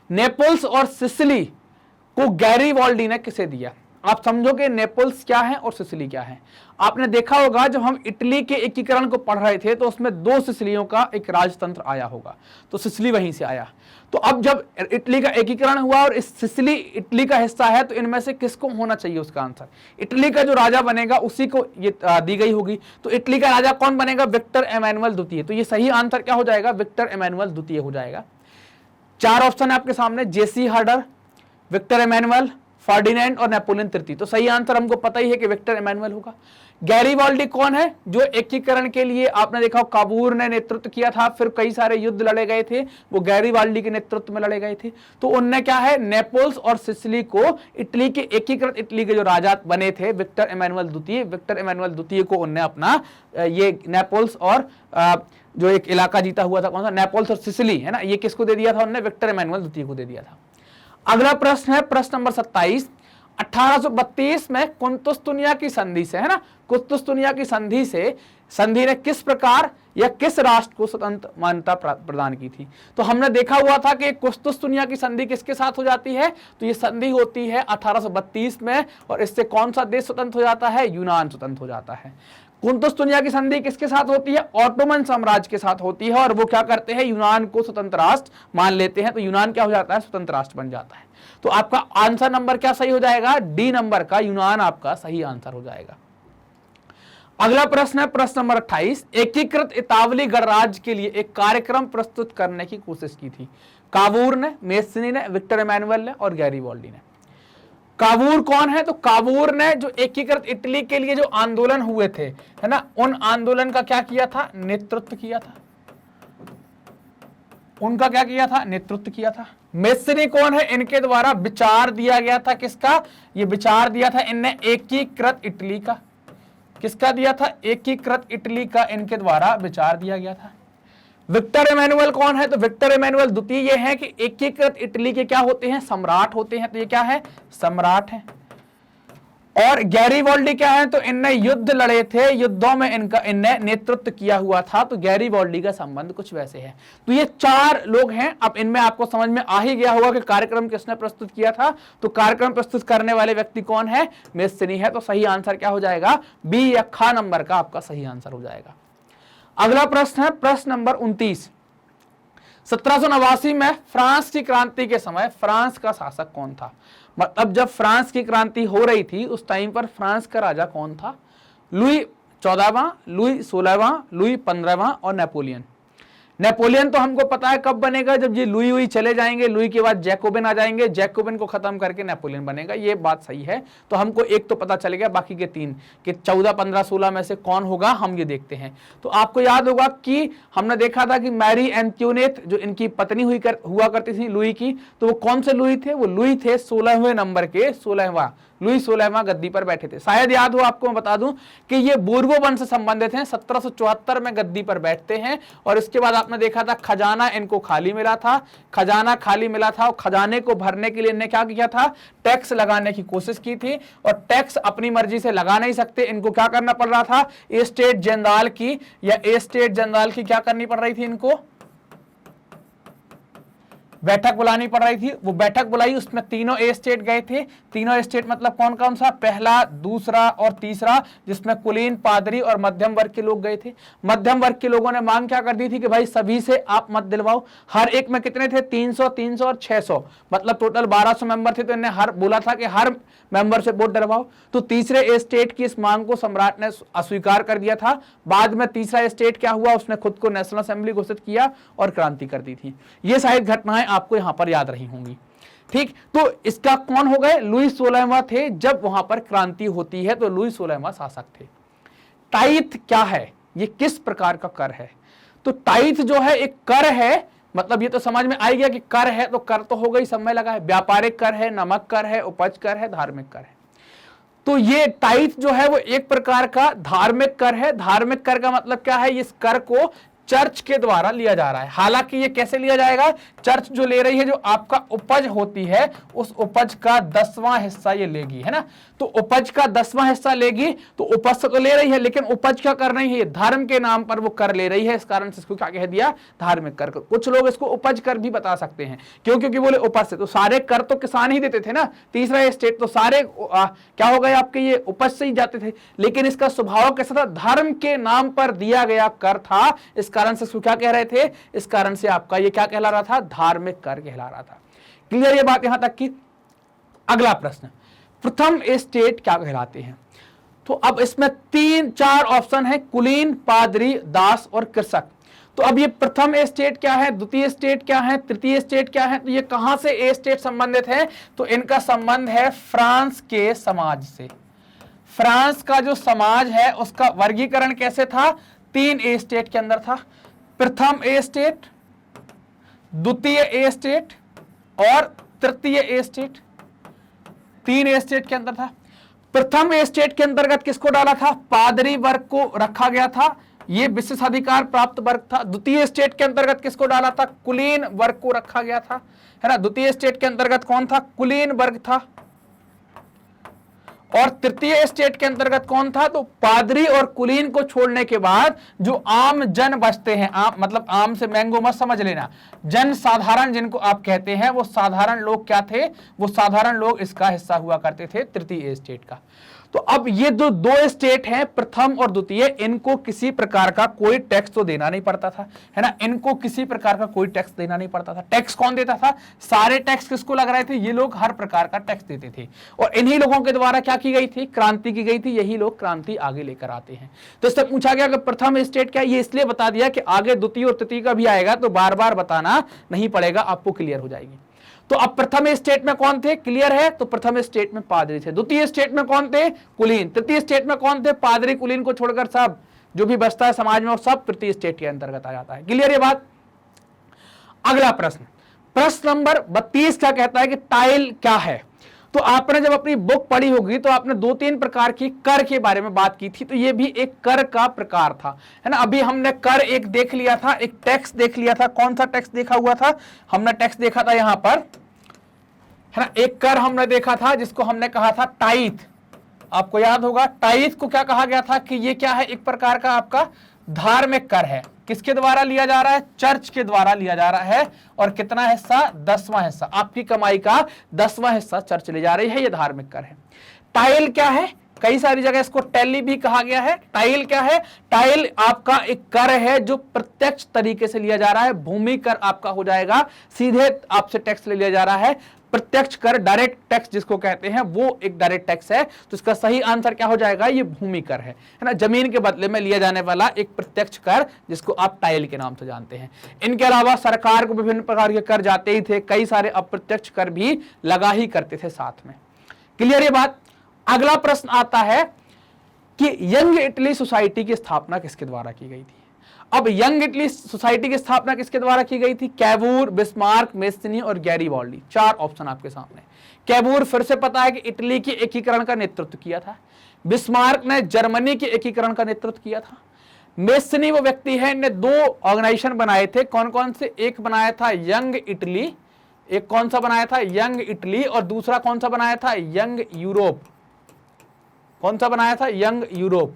नेपल्स और सिसिली को गैरीवाल्डी ने किसे दिया? आप समझो कि नेपल्स क्या है और सिसिली क्या है। आपने देखा होगा जब हम इटली के एकीकरण को पढ़ रहे थे तो उसमें 2 सिसिलियों का एक राजतंत्र आया होगा, तो सिसिली वहीं से आया। तो अब जब इटली का एकीकरण हुआ और इस सिसिली इटली का हिस्सा है, तो इनमें से किसको होना चाहिए उसका आंसर? इटली का जो राजा बनेगा उसी को ये दी गई होगी। तो इटली का राजा कौन बनेगा? विक्टर एमानुएल द्वितीय। तो ये सही आंसर क्या हो जाएगा? विक्टर एमानुएल द्वितीय हो जाएगा। 4 ऑप्शन है आपके सामने, जेसी हर्डर, विक्टर एमानुएल, फर्डिनेंड और नेपोलियन तृतीय। तो सही आंसर हमको पता ही है कि विक्टर एमानुएल होगा। गैरीवाल्डी कौन है? जो एकीकरण के लिए आपने देखा काबूर ने नेतृत्व किया था, फिर कई सारे युद्ध लड़े गए थे, वो गैरीवाल्डी के नेतृत्व में लड़े गए थे। तो उनने क्या है, नेपल्स और सिसिली को इटली के एकीकृत इटली के जो राजा बने थे विक्टर एमानुएल द्वितीय, विक्टर एमानुएल द्वितीय को उनने अपना ये नेपल्स और जो एक इलाका जीता हुआ था, कौन सा? नेपल्स और सिसिली, है ना, ये किसको दे दिया था उन्होंने? विक्टर एमानुएल द्वितीय को दे दिया था। अगला प्रश्न है प्रश्न नंबर 27, 1832 में कुतुस्तुनिया की संधि से, है ना, कुतुस्तुनिया की संधि से संधि ने किस प्रकार या किस राष्ट्र को स्वतंत्र मान्यता प्रदान की थी? तो हमने देखा हुआ था कि कुतुस्तुनिया की संधि किसके साथ हो जाती है? तो ये संधि होती है 1832 में, और इससे कौन सा देश स्वतंत्र हो जाता है? यूनान स्वतंत्र हो जाता है। कुतुस्तुनिया की संधि किसके साथ होती है? ऑटोमन साम्राज्य के साथ होती है, और वो क्या करते हैं? यूनान को स्वतंत्र राष्ट्र मान लेते हैं। तो यूनान क्या हो जाता है? स्वतंत्र राष्ट्र बन जाता है। तो आपका आंसर नंबर क्या सही हो जाएगा? डी नंबर का यूनान आपका सही आंसर हो जाएगा। अगला प्रश्न है प्रश्न नंबर 28, एकीकृत इतावली गणराज्य के लिए एक कार्यक्रम प्रस्तुत करने की कोशिश की थी। कावूर ने, मेस्सिनी ने, विक्टर एमानुएल ने और गैरीवाल्डी ने। कावूर कौन है? तो कावूर ने जो एकीकृत इटली के लिए जो आंदोलन हुए थे, है ना, उन आंदोलन का क्या किया था? नेतृत्व किया था। उनका क्या किया था? नेतृत्व किया था। मेस्सिनी कौन है? इनके द्वारा विचार दिया गया था। किसका? ये विचार दिया था इनने एकीकृत इटली का। किसका दिया था? एकीकृत इटली का इनके द्वारा विचार दिया गया था। विक्टर एमानुएल कौन है? तो विक्टर एमानुएल द्वितीय ये है कि एकीकृत इटली के क्या होते हैं? सम्राट होते हैं। तो ये क्या है? सम्राट है। और गैरीवाल्डी क्या है? तो इनने युद्ध लड़े थे, युद्धों में इनने नेतृत्व किया हुआ था। तो गैरीवाल्डी का संबंध कुछ वैसे है। तो ये 4 लोग हैं। अब इनमें आपको समझ में आ ही गया होगा कि कार्यक्रम किसने प्रस्तुत किया था। तो कार्यक्रम प्रस्तुत करने वाले व्यक्ति कौन है? मेस्सिनी है। तो सही आंसर क्या हो जाएगा? बी या ख नंबर का आपका सही आंसर हो जाएगा। अगला प्रश्न है प्रश्न नंबर 29, 1789 में फ्रांस की क्रांति के समय फ्रांस का शासक कौन था? मतलब जब फ्रांस की क्रांति हो रही थी उस टाइम पर फ्रांस का राजा कौन था? लुई 14वां, लुई 16वां, लुई 15वां और नेपोलियन। नेपोलियन तो हमको पता है कब बनेगा, जब ये लुई हुई चले जाएंगे, लुई के बाद जैकोबिन आ जाएंगे, जैकोबिन को खत्म करके नेपोलियन बनेगा, ये बात सही है। तो हमको एक तो पता चल गया, बाकी के 3 कि 14, 15, 16 में से कौन होगा हम ये देखते हैं। तो आपको याद होगा कि हमने देखा था कि मैरी एंटोनेट जो इनकी पत्नी हुआ करती थी लुई की, तो वो कौन से लुई थे? वो लुई थे 16वें नंबर के, 16वां लुई 16वां गद्दी पर बैठे थे। शायद याद हो आपको, मैं बता दूं कि ये बूर्बो वंश से संबंधित हैं, 1774 में गद्दी पर बैठते हैं। और इसके बाद आपने देखा था खजाना इनको खाली मिला था, खजाना खाली मिला था और खजाने को भरने के लिए इन्हें क्या किया था? टैक्स लगाने की कोशिश की थी। और टैक्स अपनी मर्जी से लगा नहीं सकते, इनको क्या करना पड़ रहा था? एस्टेट जनरल की क्या करनी पड़ रही थी? इनको बैठक बुलानी पड़ रही थी। वो बैठक बुलाई, उसमें तीनों एस्टेट गए थे। तीनों एस्टेट मतलब कौन कौन सा? पहला, दूसरा और तीसरा, जिसमें कुलीन, पादरी और मध्यम वर्ग के लोग गए थे। मध्यम वर्ग के लोगों ने मांग क्या कर दी थी कि भाई सभी से आप मत दिलवाओ। हर एक में कितने थे? 300, 300 और 600, मतलब टोटल 1200 मेंबर थे। तो इन्हें हर बोला था कि हर मेंबर से वोट डलवाओ। तो तीसरे एस्टेट की इस मांग को सम्राट ने अस्वीकार कर दिया था। बाद में तीसरा एस्टेट क्या हुआ? उसने खुद को नेशनल असेंबली घोषित किया और क्रांति कर दी थी। ये शायद घटनाएं आपको यहां पर याद रही होंगी। ठीक, तो इसका कौन हो गए? लुई 16वां थे जब वहां पर क्रांति होती है, तो लुई 16वां शासक थे। टाइथ क्या है? ये किस प्रकार का कर है? तो टाइथ जो है एक कर है, मतलब ये तो समझ में आ गया कि कर है, तो कर तो हो गई, सब में लगा है। व्यापारिक कर है, नमक कर है, उपज कर है, धार्मिक कर है। तो ये टाइथ जो है वो एक प्रकार का धार्मिक कर है। धार्मिक कर का मतलब क्या है? इस कर को चर्च के द्वारा लिया जा रहा है। हालांकि ये कैसे लिया जाएगा? चर्च जो ले रही है, जो आपका उपज होती है, उस उपज का 10वां हिस्सा ये लेगी, है ना। तो उपज का 10वां हिस्सा लेगी, तो उपज से तो ले रही है, लेकिन उपज क्या कर रही है? धर्म के नाम पर वो कर ले रही है। इस कारण से इसको क्या कह दिया? धार्मिक कर। कुछ लोग इसको उपज कर भी बता सकते हैं, क्यों? क्योंकि बोले उपज से, तो सारे कर तो किसान ही देते थे ना। तीसरा स्टेट तो सारे क्या हो गए आपके? ये उपज से ही जाते थे। लेकिन इसका स्वभाव कैसा था? धर्म के नाम पर दिया गया कर था। इस कारण से इसको क्या कह रहे थे? इस कारण से आपका ये क्या कहला रहा था? धार्मिक कर कहला रहा था। क्लियर ये बात यहां तक की? अगला प्रश्न, प्रथम एस्टेट क्या कहलाते हैं? तो अब इसमें 3-4 ऑप्शन है, कुलीन, पादरी, दास और कृषक। तो अब ये प्रथम एस्टेट क्या है, द्वितीय एस्टेट क्या है, तृतीय एस्टेट क्या है? तो ये कहां से एस्टेट संबंधित है? तो इनका संबंध है फ्रांस के समाज से। फ्रांस का जो समाज है उसका वर्गीकरण कैसे था? 3 एस्टेट के अंदर था। प्रथम एस्टेट, द्वितीय एस्टेट और तृतीय एस्टेट, 3 एस्टेट के अंदर था। प्रथम एस्टेट के अंतर्गत किसको डाला था? पादरी वर्ग को रखा गया था, ये विशेषाधिकार प्राप्त वर्ग था। द्वितीय एस्टेट के अंतर्गत किसको डाला था? कुलीन वर्ग को रखा गया था, है ना। द्वितीय एस्टेट के अंतर्गत कौन था? कुलीन वर्ग था। और तृतीय स्टेट के अंतर्गत कौन था? तो पादरी और कुलीन को छोड़ने के बाद जो आम जन बचते हैं, आम मतलब आम से मैंगो मत समझ लेना, जन साधारण जिनको आप कहते हैं, वो साधारण लोग क्या थे? वो साधारण लोग इसका हिस्सा हुआ करते थे, तृतीय स्टेट का। तो अब ये जो 2 स्टेट हैं, प्रथम और द्वितीय, इनको किसी प्रकार का कोई टैक्स तो देना नहीं पड़ता था, है ना। इनको किसी प्रकार का कोई टैक्स देना नहीं पड़ता था। टैक्स कौन देता था? सारे टैक्स किसको लग रहे थे? ये लोग हर प्रकार का टैक्स देते थे। और इन्हीं लोगों के द्वारा क्या की गई थी? क्रांति की गई थी। यही लोग क्रांति आगे लेकर आते हैं। तो इससे पूछा गया कि प्रथम स्टेट क्या? ये इसलिए बता दिया कि आगे द्वितीय और तृतीय का भी आएगा, तो बार बार बताना नहीं पड़ेगा, आपको क्लियर हो जाएगी। तो अब प्रथम स्टेट में कौन थे? क्लियर है। तो प्रथम स्टेट में पादरी थे। द्वितीय स्टेट में कौन थे? कुलीन। तृतीय स्टेट में कौन थे? पादरी, कुलीन को छोड़कर सब जो भी बचता है समाज में, वो सब तृतीय स्टेट के अंतर्गत आ जाता है। क्लियर ये बात? अगला प्रश्न, प्रश्न नंबर 32 क्या कहता है कि टाइल क्या है? तो आपने जब अपनी बुक पढ़ी होगी तो आपने 2-3 प्रकार की कर के बारे में बात की थी, तो ये भी एक कर का प्रकार था, है ना। अभी हमने कर एक देख लिया था, एक टैक्स देख लिया था। कौन सा टैक्स देखा हुआ था? हमने टैक्स देखा था यहां पर, है ना। एक कर हमने देखा था जिसको हमने कहा था टाइथ। आपको याद होगा टाइथ को क्या कहा गया था? कि ये क्या है? एक प्रकार का आपका धार्मिक कर है। किसके द्वारा लिया जा रहा है? चर्च के द्वारा लिया जा रहा है। और कितना हिस्सा? 10वां हिस्सा। आपकी कमाई का 10वां हिस्सा चर्च ले जा रही है। ये धार्मिक कर है। टाइल क्या है? कई सारी जगह इसको टैली भी कहा गया है। टाइल क्या है? टाइल आपका एक कर है जो प्रत्यक्ष तरीके से लिया जा रहा है। भूमि कर आपका हो जाएगा, सीधे आपसे टैक्स ले लिया जा रहा है। अप्रत्यक्ष कर, डायरेक्ट टैक्स जिसको कहते हैं, वो एक डायरेक्ट टैक्स है। तो इसका सही आंसर क्या हो जाएगा, ये भूमि कर है ना, जमीन के बदले में लिया जाने वाला एक प्रत्यक्ष कर जिसको आप टाइल के नाम से जानते हैं। इनके अलावा सरकार को विभिन्न प्रकार के कर जाते ही थे, कई सारे अप्रत्यक्ष कर भी लगा ही करते थे साथ में। क्लियर ये बात। अगला प्रश्न आता है कि यंग इटली सोसाइटी की स्थापना किसके द्वारा की गई थी। अब यंग इटली सोसाइटी की स्थापना किसके द्वारा की गई थी, कैवूर, बिस्मार्क, मेस्सिनी और गैरीबाल्डी। 4 ऑप्शन आपके सामने। कैवूर फिर से पता है कि इटली के एकीकरण का नेतृत्व किया था। बिस्मार्क ने जर्मनी के एकीकरण का नेतृत्व किया था। मेस्सिनी वो व्यक्ति है, इन्हें 2 ऑर्गेनाइजेशन बनाए थे। कौन कौन से, एक बनाया था यंग इटली, एक कौन सा बनाया था, यंग इटली, और दूसरा कौन सा बनाया था, यंग यूरोप। कौन सा बनाया था, यंग यूरोप।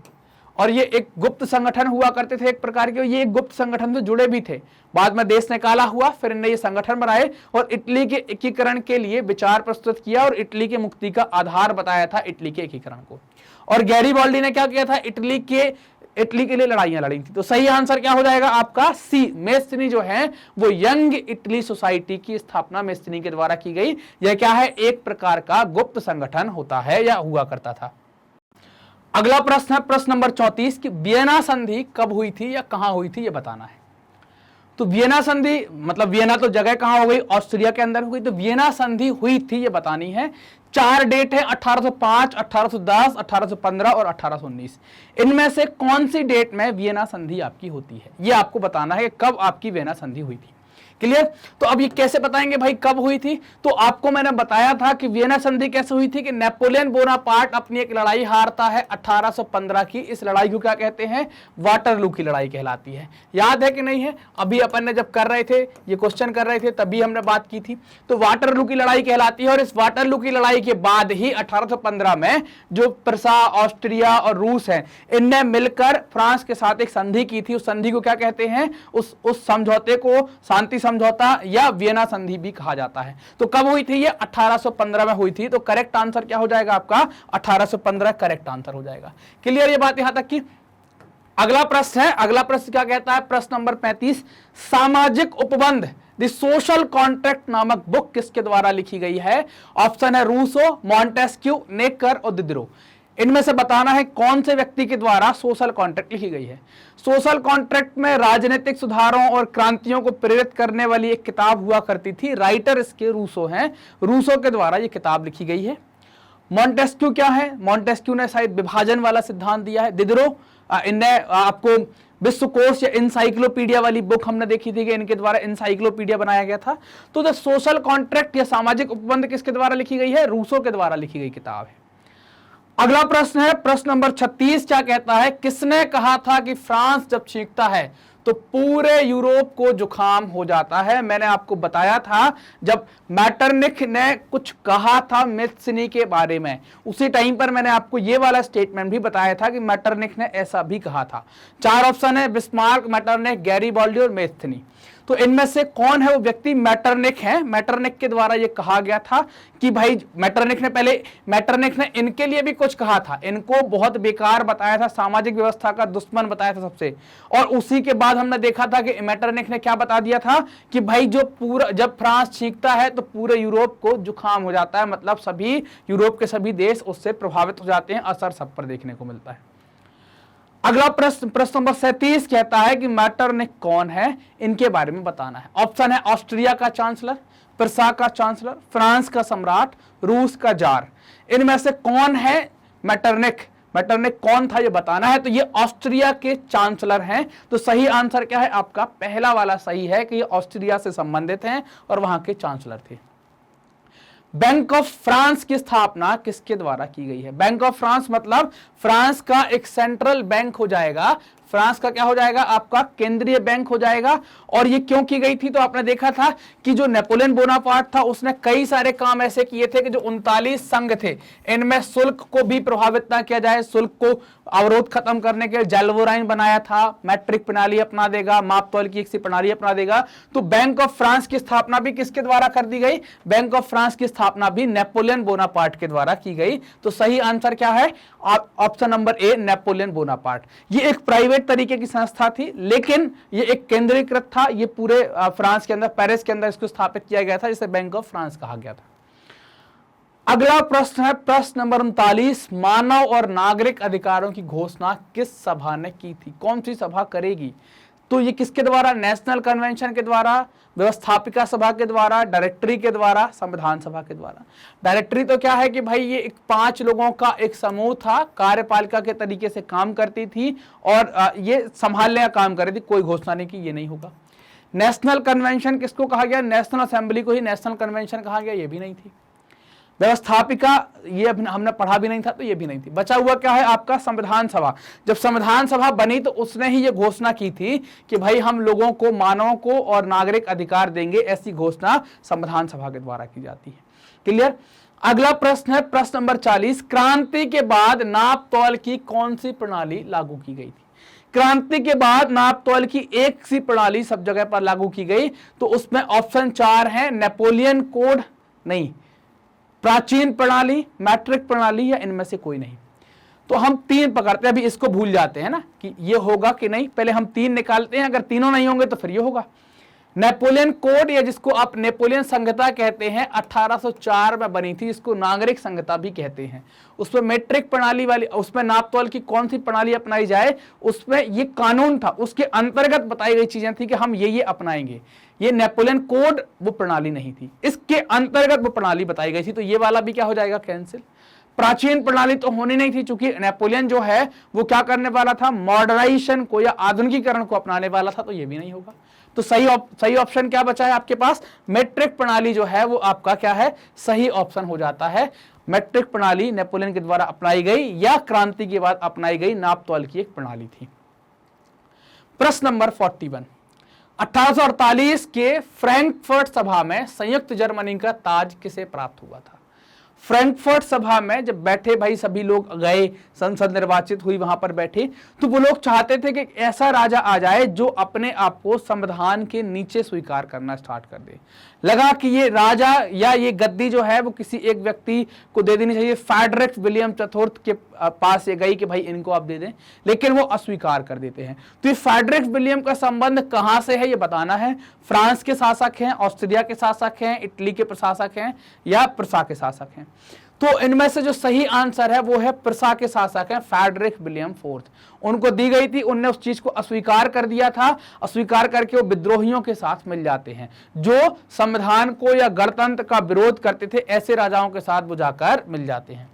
और ये एक गुप्त संगठन हुआ करते थे एक प्रकार के, ये एक गुप्त संगठन से जुड़े भी थे। बाद में देश निकाला हुआ, फिर इन्हें ये संगठन बनाए और इटली के एकीकरण के लिए विचार प्रस्तुत किया और इटली के मुक्ति का आधार बताया था इटली के एकीकरण को। और गैरीबाल्डी ने क्या किया था, इटली के लिए लड़ाइयां लड़ी थी। तो सही आंसर क्या हो जाएगा आपका, सी, मेस्सिनी जो है वो यंग इटली सोसाइटी की स्थापना मेस्सिनी के द्वारा की गई। यह क्या है, एक प्रकार का गुप्त संगठन होता है या हुआ करता था। अगला प्रश्न है प्रश्न नंबर 34 कि वियना संधि कब हुई थी या कहां हुई थी, यह बताना है। तो वियना संधि मतलब वियना तो जगह कहां हो गई, ऑस्ट्रिया के अंदर हो गई। तो वियना संधि हुई थी ये बतानी है। 4 डेट है, 1805, 1810, 1815 और 1819। इनमें से कौन सी डेट में वियना संधि आपकी होती है, ये आपको बताना है कब आपकी वियना संधि हुई थी। क्लियर। तो अब ये कैसे बताएंगे भाई कब हुई थी, तो आपको मैंने बताया था कि वियना संधि कैसे हुई थी कि नेपोलियन बोनापार्ट अपनी एक लड़ाई हारता है 1815 की। इस लड़ाई को क्या कहते हैं, वाटरलू की लड़ाई कहलाती है। याद है कि नहीं है, अभी अपन ने जब कर रहे थे ये क्वेश्चन कर रहे थे तभी हमने बात की थी। तो वाटरलू की लड़ाई कहलाती है। और इस वाटरलू की लड़ाई के बाद ही 1815 में जो प्रसा, ऑस्ट्रिया और रूस है, इनने मिलकर फ्रांस के साथ एक संधि की थी। उस संधि को क्या कहते हैं, उस समझौते को शांति समझौता या वियना संधि भी कहा जाता है। तो कब हुई थी ये, 1815 में हुई थी। तो करेक्ट आंसर क्या हो जाएगा आपका, 1815 करेक्ट आंसर हो जाएगा। क्लियर ये बात यहां तक की। अगला प्रश्न है, अगला प्रश्न क्या कहता है, प्रश्न नंबर 35, सामाजिक उपबंध द सोशल कॉन्ट्रैक्ट नामक बुक किसके द्वारा लिखी गई है। ऑप्शन है रूसो, मॉन्टेस्क्यू, नेकर और दिदरो। इनमें से बताना है कौन से व्यक्ति के द्वारा सोशल कॉन्ट्रैक्ट लिखी गई है। सोशल कॉन्ट्रैक्ट में राजनीतिक सुधारों और क्रांतियों को प्रेरित करने वाली एक किताब हुआ करती थी। राइटर इसके रूसो हैं, रूसो के द्वारा यह किताब लिखी गई है। मॉन्टेस्क्यू क्या है, मॉन्टेस्क्यू ने शायद विभाजन वाला सिद्धांत दिया है। दिदरो इनने आपको विश्वकोश या इंसाइक्लोपीडिया वाली बुक हमने देखी थी कि इनके द्वारा इंसाइक्लोपीडिया बनाया गया था। तो द सोशल कॉन्ट्रैक्ट या सामाजिक उपबंध किसके द्वारा लिखी गई है, रूसो के द्वारा लिखी गई किताब है। अगला प्रश्न है प्रश्न नंबर 36, क्या कहता है, किसने कहा था कि फ्रांस जब छींकता है तो पूरे यूरोप को जुकाम हो जाता है। मैंने आपको बताया था जब मैटरनिख ने कुछ कहा था मेस्सिनी के बारे में, उसी टाइम पर मैंने आपको ये वाला स्टेटमेंट भी बताया था कि मैटरनिख ने ऐसा भी कहा था। 4 ऑप्शन है, बिस्मार्क, मैटरनिख, गैरीबाल्डी और मेस्सिनी। तो इनमें से कौन है वो व्यक्ति, मैटरनिख है। मैटरनिख के द्वारा ये कहा गया था कि भाई मैटरनिख ने इनके लिए भी कुछ कहा था, इनको बहुत बेकार बताया था, सामाजिक व्यवस्था का दुश्मन बताया था सबसे। और उसी के बाद हमने देखा था कि मैटरनिख ने क्या बता दिया था कि भाई जब फ्रांस छींकता है तो पूरे यूरोप को जुकाम हो जाता है, मतलब सभी यूरोप के सभी देश उससे प्रभावित हो जाते हैं, असर सब पर देखने को मिलता है। अगला प्रश्न नंबर 37 कहता है कि मैटरनिख कौन है, इनके बारे में बताना है। ऑप्शन है ऑस्ट्रिया का चांसलर, प्रसा का चांसलर, फ्रांस का सम्राट, रूस का जार। इनमें से कौन है मैटरनिख, मैटरनिख कौन था ये बताना है। तो ये ऑस्ट्रिया के चांसलर हैं। तो सही आंसर क्या है आपका, पहला वाला सही है कि ये ऑस्ट्रिया से संबंधित हैं और वहां के चांसलर थे। बैंक ऑफ फ्रांस की स्थापना किसके द्वारा की गई है। बैंक ऑफ फ्रांस मतलब फ्रांस का एक सेंट्रल बैंक हो जाएगा, फ्रांस का क्या हो जाएगा आपका केंद्रीय बैंक हो जाएगा। और ये क्यों की गई थी, तो आपने देखा था कि जो नेपोलियन बोनापार्ट था उसने कई सारे काम ऐसे किए थे कि जो 39 संघ थे इनमें शुल्क को भी प्रभावित ना किया जाए, शुल्क को अवरोध खत्म करने के लिए जैल्वोराइन बनाया था, मैट्रिक प्रणाली अपना देगा, माप तौल की एक सी प्रणाली अपना देगा। तो बैंक ऑफ फ्रांस की स्थापना भी किसके द्वारा कर दी गई, बैंक ऑफ फ्रांस की स्थापना भी नेपोलियन बोनापार्ट के द्वारा की गई। तो सही आंसर क्या है, option number A Napoleon Bonaparte. ये एक प्राइवेट तरीके की संस्था थी लेकिन ये एक केंद्रीकृत था, ये पूरे फ्रांस के अंदर, पेरिस के अंदर इसको स्थापित किया गया था, जिसे बैंक ऑफ फ्रांस कहा गया था। अगला प्रश्न है प्रश्न नंबर 39, मानव और नागरिक अधिकारों की घोषणा किस सभा ने की थी? कौन सी सभा करेगी? तो ये किसके द्वारा? नेशनल कन्वेंशन के द्वारा, व्यवस्थापिका सभा के द्वारा, डायरेक्टरी के द्वारा, संविधान सभा के द्वारा। डायरेक्टरी तो क्या है कि भाई ये एक 5 लोगों का एक समूह था, कार्यपालिका के तरीके से काम करती थी और ये संभालने का काम कर रही थी, कोई घोषणा नहीं की, ये नहीं होगा। नेशनल कन्वेंशन किसको कहा गया? नेशनल असेंबली को ही नेशनल कन्वेंशन कहा गया, ये भी नहीं थी। व्यवस्थापिका ये हमने पढ़ा भी नहीं था, तो ये भी नहीं थी। बचा हुआ क्या है आपका? संविधान सभा। जब संविधान सभा बनी तो उसने ही ये घोषणा की थी कि भाई हम लोगों को, मानवों को और नागरिक अधिकार देंगे, ऐसी घोषणा संविधान सभा के द्वारा की जाती है। क्लियर? अगला प्रश्न है प्रश्न नंबर 40, क्रांति के बाद नाप तौल की कौन सी प्रणाली लागू की गई थी? क्रांति के बाद नाप तौल की एक सी प्रणाली सब जगह पर लागू की गई, तो उसमें ऑप्शन 4 है, नेपोलियन कोड नहीं, प्राचीन प्रणाली, मैट्रिक प्रणाली, या इनमें से कोई नहीं। तो हम 3 पकड़ते हैं, अभी इसको भूल जाते हैं ना कि ये होगा कि नहीं, पहले हम 3 निकालते हैं, अगर तीनों नहीं होंगे तो फिर ये होगा। नेपोलियन कोड, या जिसको आप नेपोलियन संहिता कहते हैं, 1804 में बनी थी, इसको नागरिक संहिता भी कहते हैं। उसमें मैट्रिक प्रणाली वाली, उसमें नापतोल की कौन सी प्रणाली अपनाई जाए, उसमें ये कानून था, उसके अंतर्गत बताई गई चीजें थी कि हम ये अपनाएंगे। ये नेपोलियन कोड वो प्रणाली नहीं थी, इसके अंतर्गत वो प्रणाली बताई गई थी, तो ये वाला भी क्या हो जाएगा? कैंसिल। प्राचीन प्रणाली तो होनी नहीं थी, क्योंकि नेपोलियन जो है वो क्या करने वाला था? मॉडर्नाइजेशन को या आधुनिकीकरण को अपनाने वाला था, तो ये भी नहीं होगा। तो सही ऑप्शन क्या बचा है आपके पास? मैट्रिक प्रणाली जो है वो आपका क्या है? सही ऑप्शन हो जाता है। मैट्रिक प्रणाली नेपोलियन के द्वारा अपनाई गई या क्रांति के बाद अपनाई गई नाप तौल की एक प्रणाली थी। प्रश्न नंबर 41, 1848 के फ्रैंकफर्ट सभा में संयुक्त जर्मनी का ताज किसे प्राप्त हुआ था? फ्रैंकफर्ट सभा में जब बैठे भाई सभी लोग गए, संसद निर्वाचित हुई, वहां पर बैठे, तो वो लोग चाहते थे कि ऐसा राजा आ जाए जो अपने आप को संविधान के नीचे स्वीकार करना स्टार्ट कर दे। लगा कि ये राजा या ये गद्दी जो है वो किसी एक व्यक्ति को दे देनी चाहिए। फ्रेडरिक विलियम चतुर्थ के पास ये गई कि भाई इनको आप दे दें, लेकिन वो अस्वीकार कर देते हैं। तो ये फ्रेडरिक विलियम का संबंध कहां से है ये बताना है। फ्रांस के शासक हैं, ऑस्ट्रिया के शासक हैं, इटली के प्रशासक हैं, या प्रसा के शासक हैं? तो इनमें से जो सही आंसर है वो है प्रसा के शासक हैं, फ्रेडरिक विलियम फोर्थ। उनको दी गई थी, उनने उस चीज को अस्वीकार कर दिया था। अस्वीकार करके वो विद्रोहियों के साथ मिल जाते हैं, जो संविधान को या गणतंत्र का विरोध करते थे, ऐसे राजाओं के साथ वो जाकर मिल जाते हैं।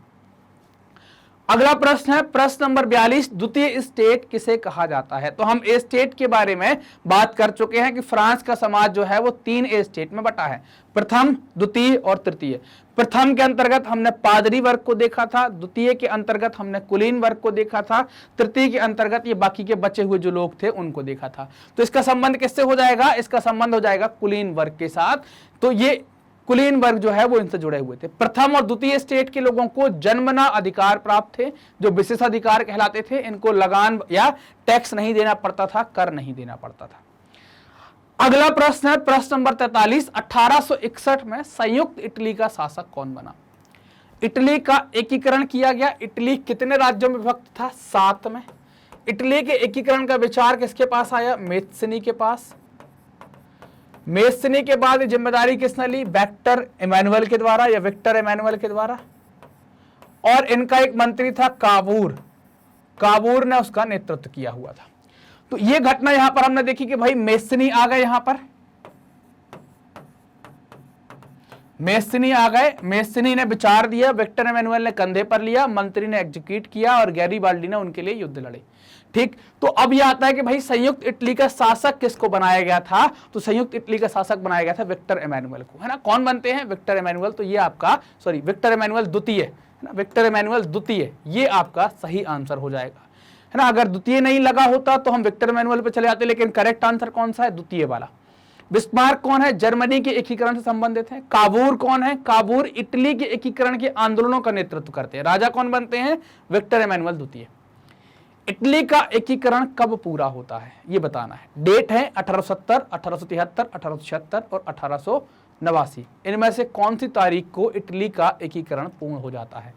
अगला प्रश्न है प्रश्न नंबर 42, द्वितीय स्टेट किसे कहा जाता है? तो हम ए स्टेट के बारे में बात कर चुके हैं कि फ्रांस का समाज जो है वो 3 ए स्टेट में बटा है, प्रथम, द्वितीय और तृतीय। प्रथम के अंतर्गत हमने पादरी वर्ग को देखा था, द्वितीय के अंतर्गत हमने कुलीन वर्ग को देखा था, तृतीय के अंतर्गत ये बाकी के बचे हुए जो लोग थे उनको देखा था। तो इसका संबंध किससे हो जाएगा? इसका संबंध हो जाएगा कुलीन वर्ग के साथ। तो ये कुलीन वर्ग जो है वो इनसे जुड़े हुए थे। प्रथम और द्वितीय स्टेट के लोगों को जन्मना अधिकार प्राप्त थे, जो विशेषाधिकार कहलाते थे। इनको लगान या टैक्स नहीं देना पड़ता था, कर नहीं देना पड़ता था। अगला प्रश्न है प्रश्न नंबर 43, 1861 में संयुक्त इटली का शासक कौन बना? इटली का एकीकरण किया गया। इटली कितने राज्यों में विभक्त था? 7 में। इटली के एकीकरण का विचार किसके पास आया? मेस्सिनी के पास। मेस्सिनी के बाद जिम्मेदारी किसने ली? विक्टर इमैनुअल के द्वारा या विक्टर इमैनुअल के द्वारा। और इनका एक मंत्री था कावूर, कावूर ने उसका नेतृत्व किया हुआ था। तो ये घटना यहां पर हमने देखी कि भाई मेस्सिनी आ गए, यहां पर मेस्सिनी आ गए। मेस्सिनी ने विचार दिया, विक्टर इमैनुअल ने कंधे पर लिया, मंत्री ने एग्जीक्यूट किया और गैरीबाल्डी ने उनके लिए युद्ध लड़े। ठीक, तो अब यह आता है कि भाई संयुक्त इटली का शासक किसको बनाया गया था? तो संयुक्त इटली का शासक बनाया गया था विक्टर इमैनुअल को, है ना। कौन बनते हैं? Victor Emmanuel. तो ये आपका विक्टर इमैनुअल द्वितीय, है ना, विक्टर इमैनुअल द्वितीय, ये आपका सही आंसर हो जाएगा, है ना। अगर द्वितीय नहीं लगा होता तो हम विक्टर इमैनुअल पे चले जाते, लेकिन करेक्ट आंसर कौन सा है? द्वितीय वाला। बिस्मार्क कौन है? जर्मनी के एकीकरण से संबंधित है। कावूर कौन है? कावूर इटली के एकीकरण के आंदोलनों का नेतृत्व करते हैं। राजा कौन बनते हैं? विक्टर इमैनुअल द्वितीय। इटली का एकीकरण कब पूरा होता है ये बताना है। डेट है 1870, 1873, 1876 और 1889। इनमें से कौन सी तारीख को इटली का एकीकरण पूर्ण हो जाता है?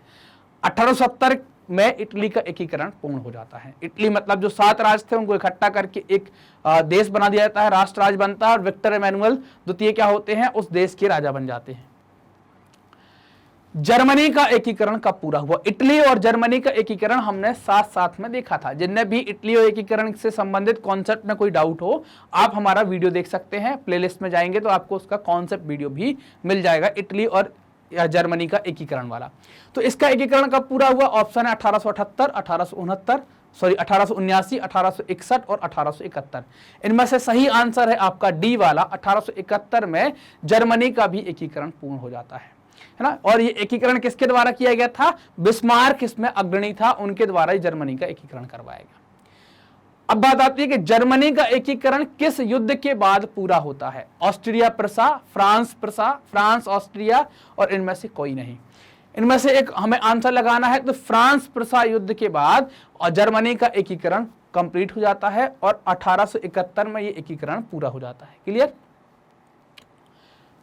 1870 में इटली का एकीकरण पूर्ण हो जाता है। इटली मतलब जो 7 राज्य थे उनको इकट्ठा करके एक देश बना दिया जाता है, राष्ट्र राज्य बनता है, और विक्टर इमैनुअल द्वितीय क्या होते हैं? उस देश के राजा बन जाते हैं। जर्मनी का एकीकरण कब पूरा हुआ? इटली और जर्मनी का एकीकरण हमने साथ साथ में देखा था। जिनने भी इटली और एकीकरण से संबंधित कॉन्सेप्ट में कोई डाउट हो, आप हमारा वीडियो देख सकते हैं, प्लेलिस्ट में जाएंगे तो आपको उसका कॉन्सेप्ट वीडियो भी मिल जाएगा, इटली और जर्मनी का एकीकरण वाला। तो इसका एकीकरण कब पूरा हुआ? ऑप्शन है 1878, 1869, 1879, 1861 और 1871। इनमें से सही आंसर है आपका डी वाला, 1871 में जर्मनी का भी एकीकरण पूर्ण हो जाता है ना। और ये एकीकरण किसके द्वारा किया गया था? बिस्मार्क इसमें अग्रणी था, उनके द्वारा ही जर्मनी का एकीकरण करवाया गया। अब बात आती है कि जर्मनी का एकीकरण किस युद्ध के बाद पूरा होता है? ऑस्ट्रिया प्रसा, फ्रांस ऑस्ट्रिया, और इनमें से कोई नहीं। इनमें से एक हमें आंसर लगाना है। तो फ्रांस प्रसा युद्ध के बाद और जर्मनी का एकीकरण कंप्लीट हो जाता है और 1871 में ये एकीकरण पूरा हो जाता है। क्लियर?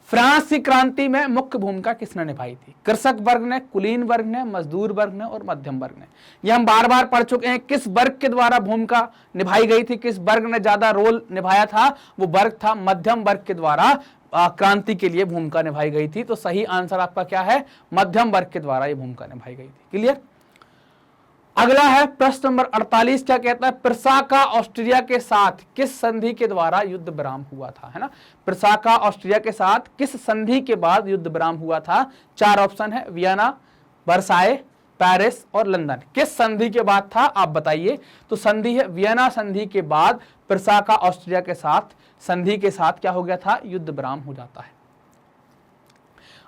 फ्रांस की क्रांति में मुख्य भूमिका किसने निभाई थी? कृषक वर्ग ने, कुलीन वर्ग ने, मजदूर वर्ग ने और मध्यम वर्ग ने। ये हम बार बार पढ़ चुके हैं। किस वर्ग के द्वारा भूमिका निभाई गई थी, किस वर्ग ने ज्यादा रोल निभाया था? वो वर्ग था मध्यम वर्ग के द्वारा क्रांति के लिए भूमिका निभाई गई थी। तो सही आंसर आपका क्या है? मध्यम वर्ग के द्वारा ये भूमिका निभाई गई थी। क्लियर? अगला है प्रश्न नंबर 48। क्या कहता है? प्रिसाका ऑस्ट्रिया के साथ किस संधि के द्वारा युद्ध विराम हुआ था? है ना, प्रिसाका ऑस्ट्रिया के साथ किस संधि के बाद युद्ध विराम हुआ था? 4 ऑप्शन है, वियना, वर्साए, पेरिस और लंदन। किस संधि के बाद था आप बताइए? तो संधि है वियना संधि के बाद प्रिसाका ऑस्ट्रिया के साथ संधि के साथ क्या हो गया था? युद्ध विराम हो जाता है।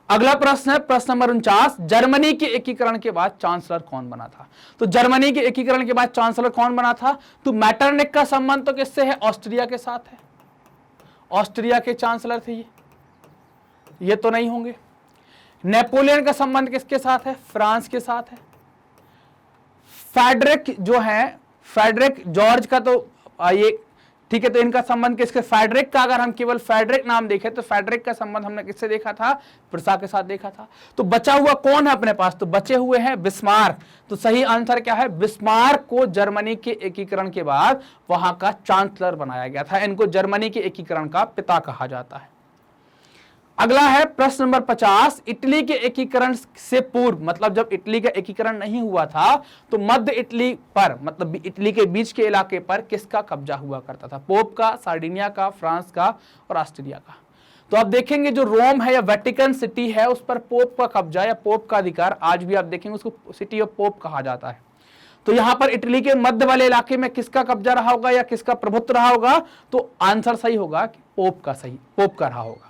अगला प्रश्न है प्रश्न नंबर 49। जर्मनी के एकीकरण के बाद चांसलर कौन बना था? तो जर्मनी के एकीकरण के बाद चांसलर कौन बना था? तो मैटरनिक का संबंध तो किससे है? ऑस्ट्रिया के साथ है। ऑस्ट्रिया के चांसलर थे ये तो नहीं होंगे। नेपोलियन का संबंध किसके साथ है? फ्रांस के साथ है। फेडरिक जो है, फेडरिक जॉर्ज का तो ये ठीक है। तो इनका संबंध किसके? फेडरिक का अगर हम केवल फेडरिक नाम देखें तो फेडरिक का संबंध हमने किससे देखा था? प्रिसा के साथ देखा था। तो बचा हुआ कौन है अपने पास? तो बचे हुए हैं बिस्मार्क। तो सही आंसर क्या है? बिस्मार्क को जर्मनी के एकीकरण के बाद वहां का चांसलर बनाया गया था। इनको जर्मनी के एकीकरण का पिता कहा जाता है। अगला है प्रश्न नंबर 50। इटली के एकीकरण से पूर्व, मतलब जब इटली का एकीकरण नहीं हुआ था, तो मध्य इटली पर, मतलब इटली के बीच के इलाके पर किसका कब्जा हुआ करता था? पोप का, सार्डिनिया का, फ्रांस का और ऑस्ट्रिया का। तो आप देखेंगे जो रोम है या वेटिकन सिटी है, उस पर पोप का कब्जा या पोप का अधिकार आज भी आप देखेंगे, उसको सिटी ऑफ पोप कहा जाता है। तो यहां पर इटली के मध्य वाले इलाके में किसका कब्जा रहा होगा या किसका प्रभुत्व रहा होगा? तो आंसर सही होगा कि पोप का रहा होगा,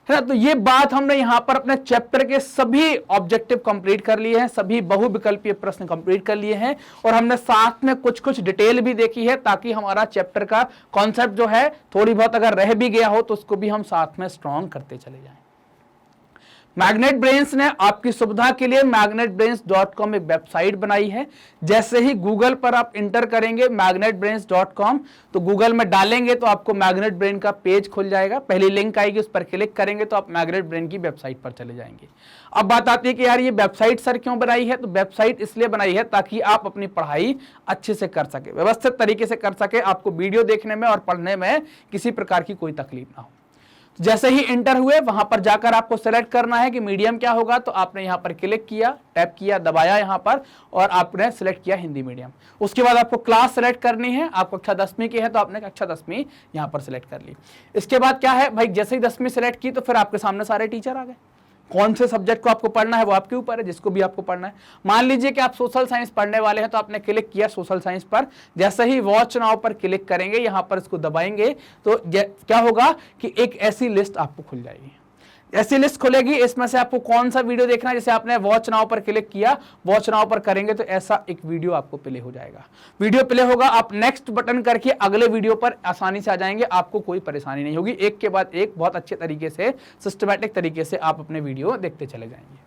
है ना। तो ये बात हमने यहां पर अपने चैप्टर के सभी ऑब्जेक्टिव कंप्लीट कर लिए हैं, सभी बहुविकल्पीय प्रश्न कंप्लीट कर लिए हैं, और हमने साथ में कुछ कुछ डिटेल भी देखी है, ताकि हमारा चैप्टर का कॉन्सेप्ट जो है थोड़ी बहुत अगर रह भी गया हो तो उसको भी हम साथ में स्ट्रॉन्ग करते चले जाएं। मैग्नेट ब्रेन्स ने आपकी सुविधा के लिए magnetbrains.com एक वेबसाइट बनाई है। जैसे ही गूगल पर आप इंटर करेंगे magnetbrains.com, तो गूगल में डालेंगे तो आपको मैग्नेट ब्रेन का पेज खुल जाएगा। पहली लिंक आएगी, उस पर क्लिक करेंगे तो आप मैग्नेट ब्रेन की वेबसाइट पर चले जाएंगे। अब बात आती है कि यार ये वेबसाइट सर क्यों बनाई है? तो वेबसाइट इसलिए बनाई है ताकि आप अपनी पढ़ाई अच्छे से कर सके, व्यवस्थित तरीके से कर सके, आपको वीडियो देखने में और पढ़ने में किसी प्रकार की कोई तकलीफ ना हो। जैसे ही इंटर हुए वहां पर जाकर आपको सेलेक्ट करना है कि मीडियम क्या होगा, तो आपने यहां पर क्लिक किया, टैप किया, दबाया यहां पर, और आपने सेलेक्ट किया हिंदी मीडियम। उसके बाद आपको क्लास सेलेक्ट करनी है। आप कक्षा 10वीं की है तो आपने कक्षा 10वीं यहां पर सेलेक्ट कर ली। इसके बाद क्या है भाई, जैसे ही 10वीं सेलेक्ट की तो फिर आपके सामने सारे टीचर आ गए। कौन से सब्जेक्ट को आपको पढ़ना है वो आपके ऊपर है, जिसको भी आपको पढ़ना है। मान लीजिए कि आप सोशल साइंस पढ़ने वाले हैं, तो आपने क्लिक किया सोशल साइंस पर। जैसे ही वॉच नाउ पर क्लिक करेंगे, यहां पर इसको दबाएंगे, तो क्या होगा कि एक ऐसी लिस्ट आपको खुल जाएगी। ऐसी लिस्ट खुलेगी, इसमें से आपको कौन सा वीडियो देखना है। जैसे आपने वॉच नाउ पर क्लिक किया, वॉच नाउ पर करेंगे तो ऐसा एक वीडियो आपको प्ले हो जाएगा। वीडियो प्ले होगा, आप नेक्स्ट बटन करके अगले वीडियो पर आसानी से आ जाएंगे, आपको कोई परेशानी नहीं होगी। एक के बाद एक बहुत अच्छे तरीके से, सिस्टमैटिक तरीके से आप अपने वीडियो देखते चले जाएंगे।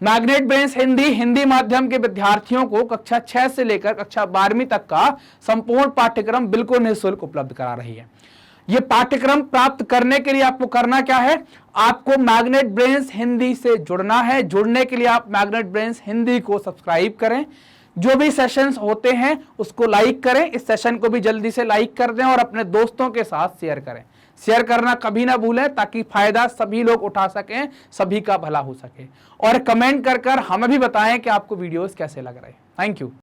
मैग्नेट ब्रेन्स हिंदी माध्यम के विद्यार्थियों को कक्षा 6 से लेकर कक्षा 12वीं तक का संपूर्ण पाठ्यक्रम बिल्कुल निःशुल्क उपलब्ध करा रही है। ये पाठ्यक्रम प्राप्त करने के लिए आपको करना क्या है? आपको मैग्नेट ब्रेन्स हिंदी से जुड़ना है। जुड़ने के लिए आप मैग्नेट ब्रेन्स हिंदी को सब्सक्राइब करें, जो भी सेशंस होते हैं उसको लाइक करें, इस सेशन को भी जल्दी से लाइक कर दें और अपने दोस्तों के साथ शेयर करें। शेयर करना कभी ना भूलें ताकि फायदा सभी लोग उठा सकें, सभी का भला हो सके। और कमेंट कर हमें भी बताएं कि आपको वीडियोस कैसे लग रहे हैं। Thank you.